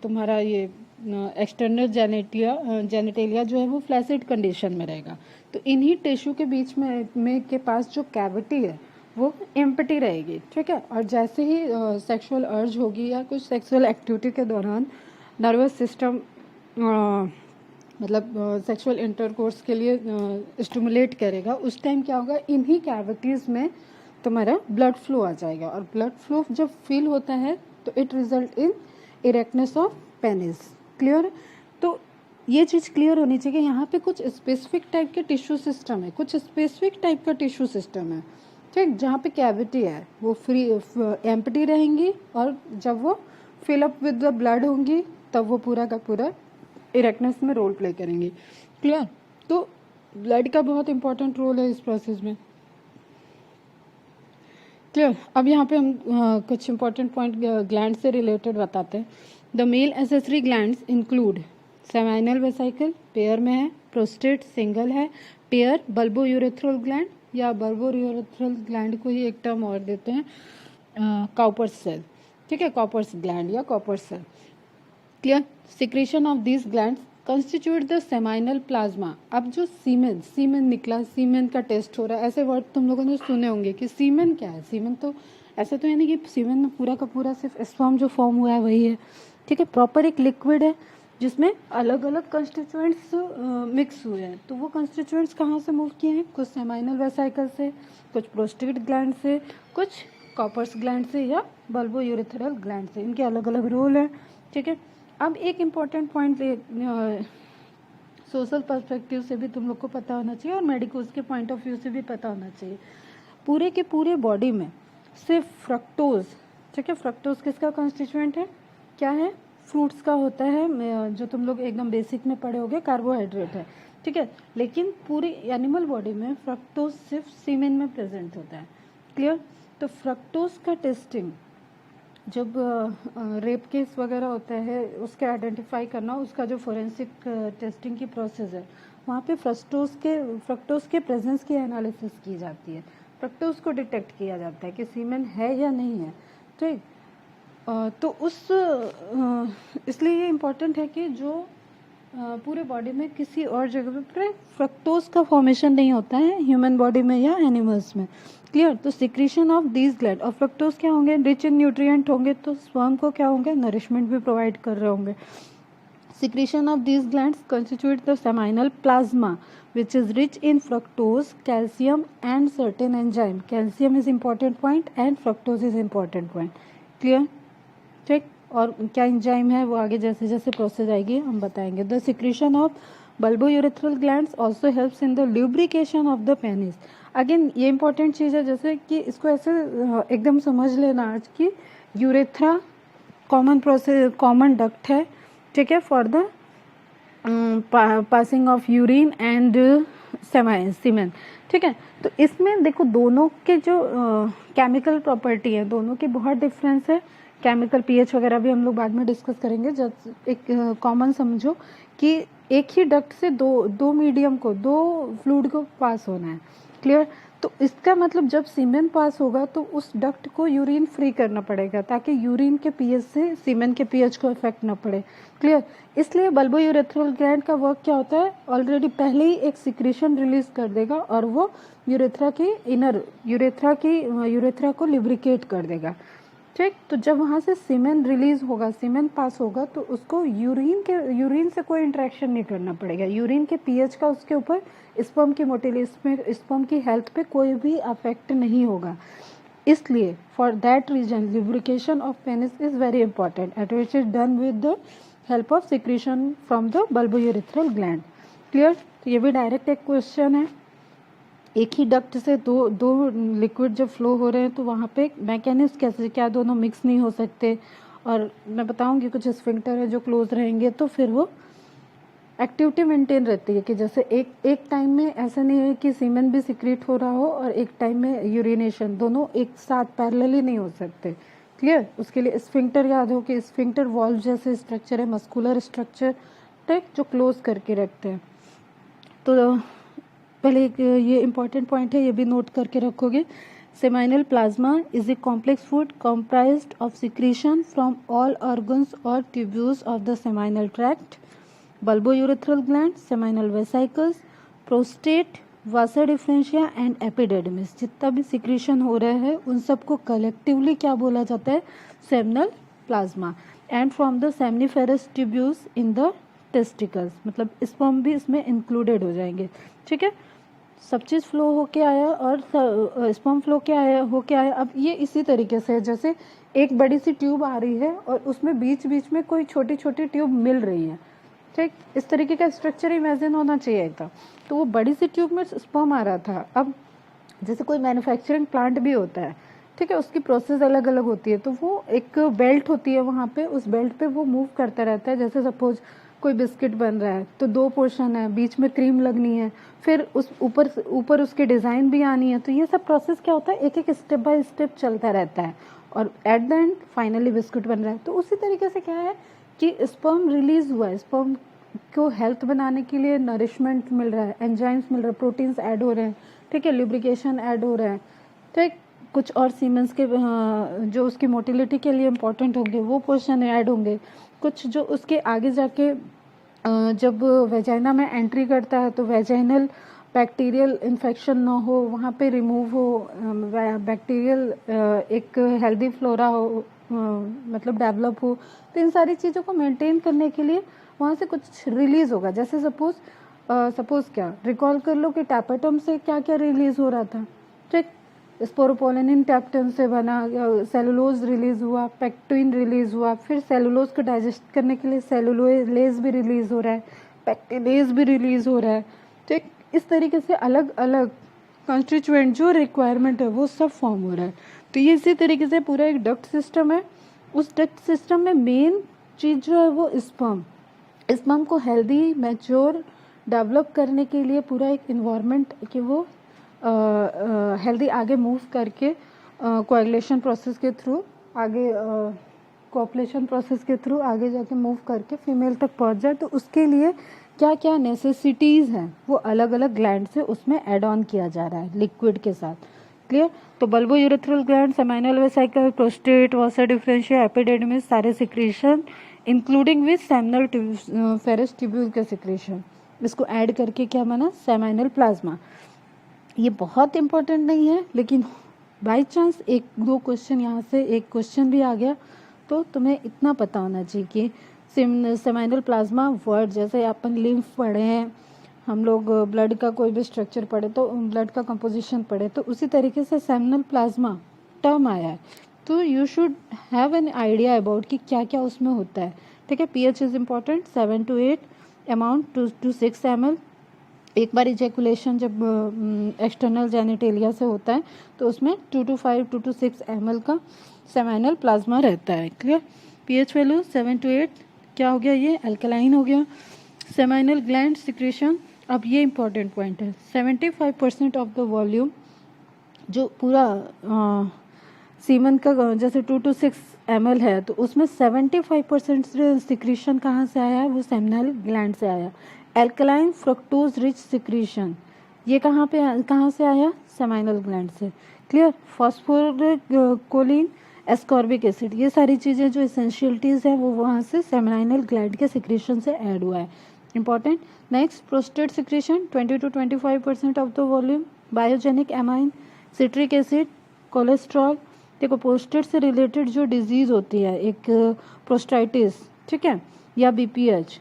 तुम्हारा ये एक्सटर्नल जेनेटेलिया जो है वो फ्लैसिड कंडीशन में रहेगा, तो इन्हीं टिश्यू के बीच में के पास जो कैविटी है वो एम्प्टी रहेगी। ठीक है, और जैसे ही सेक्सुअल अर्ज होगी या कुछ सेक्सुअल एक्टिविटी के दौरान नर्वस सिस्टम मतलब सेक्सुअल इंटरकोर्स के लिए स्टिमुलेट करेगा, उस टाइम क्या होगा, इन्हीं कैविटीज़ में तुम्हारा ब्लड फ्लो आ जाएगा। और ब्लड फ्लो जब फील होता है तो it result in erectness of penis. Clear? तो ये चीज़ क्लियर होनी चाहिए कि यहाँ पे कुछ स्पेसिफिक टाइप के टिश्यू सिस्टम है, कुछ स्पेसिफिक टाइप का टिश्यू सिस्टम है। ठीक, जहाँ पे कैविटी है वो फ्री एम्प्टी रहेंगी, और जब वो फिलअप विद द ब्लड होंगी तब वो पूरा का पूरा इरेक्टनेस में रोल प्ले करेंगी। क्लियर? तो ब्लड का बहुत इंपॉर्टेंट रोल है इस प्रोसेस में। क्लियर? अब यहाँ पे हम कुछ इंपॉर्टेंट पॉइंट ग्लैंड से रिलेटेड बताते हैं। The male accessory glands include seminal vesicle, pair में है, प्रोस्टेट सिंगल है, पेयर बल्बो यूरेथ्रल ग्लैंड या बल्बो यूरेथ्रल ग्लैंड को ही एक टर्म और देते हैं काउपर्स सेल। ठीक है, काउपर्स ग्लैंड या Cowper's cell. Clear? Secretion of these glands constitute the seminal plasma. अब जो सीमेन निकला, सीमेन का टेस्ट हो रहा है, ऐसे वर्ड तुम लोगों ने सुने होंगे कि सीमेन क्या है। सीमेन तो ऐसे तो है नहीं कि सीमेन में पूरा का पूरा सिर्फ स्पर्म जो फॉर्म हुआ है वही है। ठीक है, प्रॉपर एक लिक्विड है जिसमें अलग अलग कंस्टिट्यूएंट्स मिक्स हुए हैं। तो वो कंस्टिट्यूएंट्स कहाँ से मूव किए हैं? कुछ सेमाइनल वेसिकल से, कुछ प्रोस्टेट ग्लैंड से, कुछ कॉपर्स ग्लैंड से या बल्बो यूरेथ्रल ग्लैंड से। इनके अलग अलग रोल है। ठीक है, अब एक इम्पॉर्टेंट पॉइंट सोशल पर्सपेक्टिव से भी तुम लोग को पता होना चाहिए और मेडिकल्स के पॉइंट ऑफ व्यू से भी पता होना चाहिए। पूरे के पूरे बॉडी में सिर्फ फ्रक्टोज, ठीक है, फ्रक्टोज किसका कॉन्स्टिट्यूएंट है? क्या है? फ्रूट्स का होता है, जो तुम लोग एकदम बेसिक में पढ़े होगे, कार्बोहाइड्रेट है। ठीक है, लेकिन पूरी एनिमल बॉडी में फ्रक्टोज सिर्फ सीमेन में प्रेजेंट होता है। क्लियर? तो फ्रक्टोज का टेस्टिंग जब रेप केस वगैरह होता है उसके आइडेंटिफाई करना, उसका जो फोरेंसिक टेस्टिंग की प्रोसेस है वहाँ पे फ्रक्टोज के प्रेजेंस की एनालिसिस की जाती है। फ्रक्टोज को डिटेक्ट किया जाता है कि सीमेन है या नहीं है। ठीक, तो इसलिए ये इम्पोर्टेंट है कि जो पूरे बॉडी में किसी और जगह पे फ्रक्टोज का फॉर्मेशन नहीं होता है, ह्यूमन बॉडी में या एनिमल्स में। क्लियर? तो सिक्रीशन ऑफ दीज ग्लैंड, और फ्रक्टोज क्या होंगे? रिच इन न्यूट्रिएंट होंगे, तो स्पर्म को क्या होंगे? नरिशमेंट भी प्रोवाइड कर रहे होंगे। Secretion of these glands constitute the seminal plasma which is rich in fructose, calcium and certain enzyme. Calcium is important point and fructose is important point. Clear? ठीक, और क्या एंजाइम है वो आगे जैसे जैसे प्रोसेस आएगी हम बताएंगे। The secretion of bulbourethral glands also helps in the lubrication of the penis. Again ये इंपॉर्टेंट चीज़ है, जैसे कि इसको ऐसे एकदम समझ लेना आज की यूरेथ्रा कॉमन डक्ट है। ठीक है, for the passing of urine and semen. ठीक है, तो इसमें देखो दोनों के जो केमिकल प्रॉपर्टी है दोनों की बहुत डिफरेंस है। केमिकल पीएच वगैरह भी हम लोग बाद में डिस्कस करेंगे। जब एक कॉमन समझो कि एक ही डक्ट से दो मीडियम को, दो फ्लूइड को पास होना है। क्लियर? तो इसका मतलब जब सीमेन पास होगा तो उस डक्ट को यूरिन फ्री करना पड़ेगा ताकि यूरिन के पीएच से सीमेन के पीएच को इफेक्ट ना पड़े। क्लियर? इसलिए बल्बोयूरेथ्रल ग्लैंड का वर्क क्या होता है? ऑलरेडी पहले ही एक सिक्रीशन रिलीज कर देगा और वो यूरेथ्रा को लिब्रिकेट कर देगा। ठीक, तो जब वहाँ से सीमेन रिलीज होगा, सीमेन पास होगा, तो उसको यूरिन से कोई इंटरेक्शन नहीं करना पड़ेगा। यूरिन के पीएच का उसके ऊपर स्पर्म की मोटिलिटी में स्पर्म की हेल्थ पे कोई भी अफेक्ट नहीं होगा। इसलिए for that reason lubrication of penis is very important at which is done with the help of secretion from the bulbourethral gland. Clear? तो ये भी डायरेक्ट एक क्वेश्चन है। एक ही डक्ट से दो लिक्विड जब फ्लो हो रहे हैं तो वहाँ पे मैकेनिज्म कैसे, क्या दोनों मिक्स नहीं हो सकते? और मैं बताऊंगी कुछ स्फिंक्टर है जो क्लोज रहेंगे तो फिर वो एक्टिविटी मेंटेन रहती है कि जैसे एक टाइम में ऐसा नहीं है कि सीमेन भी सिक्रीट हो रहा हो और एक टाइम में यूरिनेशन, दोनों एक साथ पैरेलली नहीं हो सकते। क्लियर? उसके लिए स्फिंक्टर याद हो कि स्फिंक्टर वॉल्व जैसे स्ट्रक्चर है, मस्कुलर स्ट्रक्चर ठीक, जो क्लोज करके रखते हैं। तो पहले एक ये इंपॉर्टेंट पॉइंट है, ये भी नोट करके रखोगे। Seminal plasma is a complex food comprised of secretion from all organs और tubules of the seminal tract, bulbourethral gland, seminal vesicles, prostate, vasa differentia and epididymis. जितना भी सिक्रीशन हो रहा है उन सबको कलेक्टिवली क्या बोला जाता है? Seminal plasma. And from the seminiferous tubules in the testicles, मतलब स्पर्म भी इसमें इंक्लूडेड हो जाएंगे। ठीक है, सब चीज़ फ्लो होके आया और स्पर्म फ्लो के आया होके आया। अब ये इसी तरीके से जैसे एक बड़ी सी ट्यूब आ रही है और उसमें बीच बीच में कोई छोटी छोटी ट्यूब मिल रही है। ठीक, इस तरीके का स्ट्रक्चर इमेजिन होना चाहिए था। तो वो बड़ी सी ट्यूब में स्पर्म आ रहा था। अब जैसे कोई मैन्युफैक्चरिंग प्लांट भी होता है, ठीक है, उसकी प्रोसेस अलग अलग होती है, तो वो एक बेल्ट होती है वहाँ पे, उस बेल्ट पे वो मूव करता रहता है। जैसे सपोज कोई बिस्किट बन रहा है तो 2 पोर्शन है, बीच में क्रीम लगनी है, फिर उस ऊपर उसकी डिज़ाइन भी आनी है। तो ये सब प्रोसेस क्या होता है, एक एक स्टेप बाय स्टेप चलता रहता है और at the end finally biscuit बन रहा है। तो उसी तरीके से क्या है कि स्पर्म रिलीज हुआ है, स्पर्म को हेल्थ बनाने के लिए नरिशमेंट मिल रहा है, एंजाइम्स मिल रहा है, प्रोटीन्स ऐड हो रहे हैं, ठीक है, लुब्रिकेशन ऐड हो रहा है, ठीक, कुछ और सीमेंस के जो उसकी मोटिलिटी के लिए इम्पोर्टेंट होंगे वो पोर्शन ऐड होंगे, कुछ जो उसके आगे जाके जब वेजाइना में एंट्री करता है तो वेजाइनल बैक्टीरियल इन्फेक्शन ना हो, वहाँ पे रिमूव हो, बैक्टीरियल एक हेल्दी फ्लोरा हो, मतलब डेवलप हो। तो इन सारी चीज़ों को मेंटेन करने के लिए वहाँ से कुछ रिलीज होगा। जैसे सपोज क्या रिकॉल कर लो कि टैपेटम से क्या क्या रिलीज हो रहा था, ठीक, स्पोरोपोलिन टैप्टन से बना, सेलुलोज रिलीज हुआ, पेक्टिन रिलीज हुआ, फिर सेलुलोज को डाइजेस्ट करने के लिए सेलुलोलेज भी रिलीज हो रहा है, पेक्टिनेज भी रिलीज हो रहा है, ठीक। इस तरीके से अलग अलग कॉन्स्टिट्यूएंट जो रिक्वायरमेंट है वो सब फॉर्म हो रहा है। तो ये इसी तरीके से पूरा एक डक्ट सिस्टम है। उस डक्ट सिस्टम में मेन चीज़ जो है वो स्पर्म को हेल्दी मैच्योर डेवलप करने के लिए पूरा एक इन्वायरमेंट कि वो हेल्दी आगे मूव करके कोएगुलेशन प्रोसेस के थ्रू आगे कोऑपुलेशन प्रोसेस के थ्रू आगे जाके मूव करके फीमेल तक पहुंच जाए। तो उसके लिए क्या क्या नेसेसिटीज़ हैं वो अलग अलग ग्लैंड से उसमें ऐड ऑन किया जा रहा है लिक्विड के साथ। क्लियर? तो bulbourethral gland, seminal vesicle, prostate, vasa deferentia, epididymis, सारे secretion including with seminiferous tubule के सिक्रीशन, इसको ऐड करके क्या बना? Seminal plasma. ये बहुत इंपॉर्टेंट नहीं है, लेकिन बाई चांस 1-2 क्वेश्चन यहाँ से एक क्वेश्चन भी आ गया तो तुम्हें इतना पता होना चाहिए कि सेमाइनल प्लाज्मा वर्ड, जैसे अपन लिम्फ पढ़े हैं हम लोग, ब्लड का कोई भी स्ट्रक्चर पढ़े तो ब्लड का कंपोजिशन पढ़े, तो उसी तरीके से सेमिनल प्लाज्मा टर्म आया है। तो you should have an idea about कि क्या क्या उसमें होता है। ठीक है, pH is important, 7 to 8, amount 2 to 6 ml। एक बार इजैकुलेशन जब एक्सटर्नल जेनिटेलिया से होता है तो उसमें 2 to 5, 2 to 6 ml का सेमाइनल प्लाज्मा रहता है। क्लियर? pH वैल्यू 7 to 8 क्या हो गया? ये अल्कलाइन हो गया। सेमाइनल ग्लैंड सिक्रेशन, अब ये इंपॉर्टेंट पॉइंट है, 75% ऑफ द वॉल्यूम जो पूरा सीमन का जैसे 2 to 6 ml है तो उसमें 75% सिक्रीशन कहाँ से आया है? वो सेमिनल ग्लैंड से आया। एल्कलाइन फ्रक्टोज रिच सिक्रीशन ये कहाँ से आया? सेमाइनल ग्लैंड से। Clear? Phosphoric choline, ascorbic acid, ये सारी चीज़ें जो एसेंशियलिटीज़ हैं वो वहाँ से सेमाइनल ग्लैंड के सिक्रीशन से ऐड हुआ है। Important. Next, prostate secretion 20 to 25% of the volume. Biogenic amine, citric acid, cholesterol. देखो, प्रोस्टेट से रिलेटेड जो डिजीज़ होती है, एक प्रोस्टाइटिस, ठीक है, या BPH,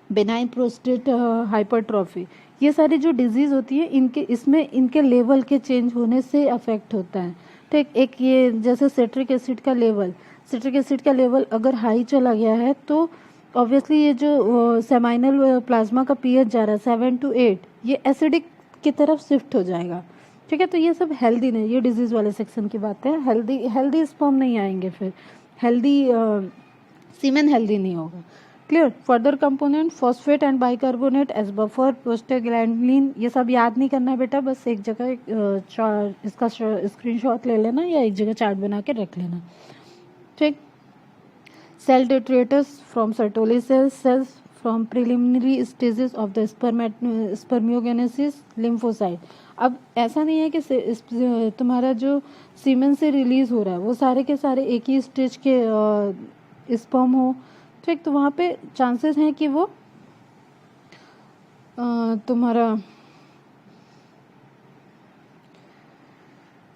बेनाइन प्रोस्टेट हाइपरट्रॉफी, ये सारी जो डिजीज़ होती है इनके लेवल के चेंज होने से अफेक्ट होता है। ठीक, एक ये जैसे सिट्रिक एसिड का लेवल अगर हाई चला गया है तो ऑब्वियसली ये जो सेमाइनल प्लाज्मा का pH जा रहा है 7 to 8, ये एसिडिक की तरफ शिफ्ट हो जाएगा। ठीक है, तो ये सब हेल्दी नहीं, ये डिजीज़ वाले सेक्शन की बात है। हेल्दी स्पर्म नहीं आएंगे, फिर हेल्दी सीमेन हेल्दी नहीं होगा। Clear. Further component phosphate and bicarbonate as buffer, prostaglandin, ये सब याद नहीं करना है बेटा, बस एक जगह इसका स्क्रीनशॉट ले लेना या एक जगह चार्ट बना के रख लेना, ठीक। Cell detritus from Sertoli cells from preliminary stages of the spermiogenesis, lymphocyte. अब ऐसा नहीं है कि तुम्हारा जो सीमेन से रिलीज हो रहा है वो सारे के सारे एक ही स्टेज के स्पर्म हो, ठीक। तो वहाँ पे चांसेस हैं कि वो तुम्हारा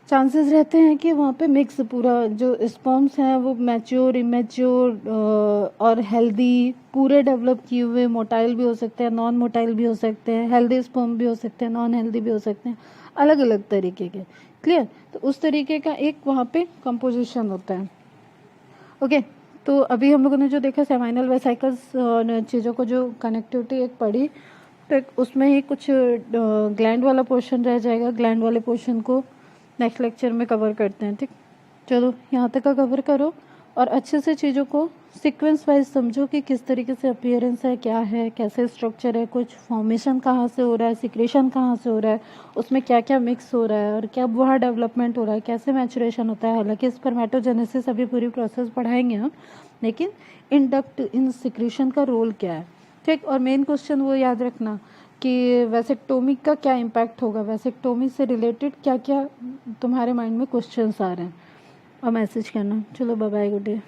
चांसेस रहते हैं कि वहाँ पे मिक्स पूरा जो स्पर्म्स हैं वो मैच्योर, इमेच्योर और हेल्दी, पूरे डेवलप किए हुए, मोटाइल भी हो सकते हैं, नॉन मोटाइल भी हो सकते हैं, हेल्दी स्पर्म भी हो सकते हैं, नॉन हेल्दी भी हो सकते हैं, अलग अलग तरीके के, क्लियर। तो उस तरीके का एक वहाँ पे कंपोजिशन होता है, ओके। तो अभी हम लोगों ने जो देखा सेमाइनल वेसिकल्स चीज़ों को जो कनेक्टिविटी एक पढ़ी, तो उसमें ही कुछ ग्लैंड वाला पोर्शन रह जाएगा, ग्लैंड वाले पोर्शन को नेक्स्ट लेक्चर में कवर करते हैं, ठीक। चलो यहाँ तक का कवर करो और अच्छे से चीज़ों को सीक्वेंस वाइज समझो कि किस तरीके से अपीयरेंस है, क्या है, कैसे स्ट्रक्चर है, कुछ फॉर्मेशन कहाँ से हो रहा है, सिक्रेशन कहाँ से हो रहा है, उसमें क्या क्या मिक्स हो रहा है और क्या वहाँ डेवलपमेंट हो रहा है, कैसे मैचुरेशन होता है। हालांकि स्पर्मेटोजेनेसिस अभी पूरी प्रोसेस पढ़ाएंगे हम, लेकिन इंडक्ट इन सिक्रेशन का रोल क्या है, ठीक। और मेन क्वेश्चन वो याद रखना कि वैसेक्टोमी का क्या इम्पैक्ट होगा, वैसेक्टोमी से रिलेटेड क्या क्या तुम्हारे माइंड में क्वेश्चंस आ रहे हैं, और मैसेज करना। चलो बाय बाय, गुड डे।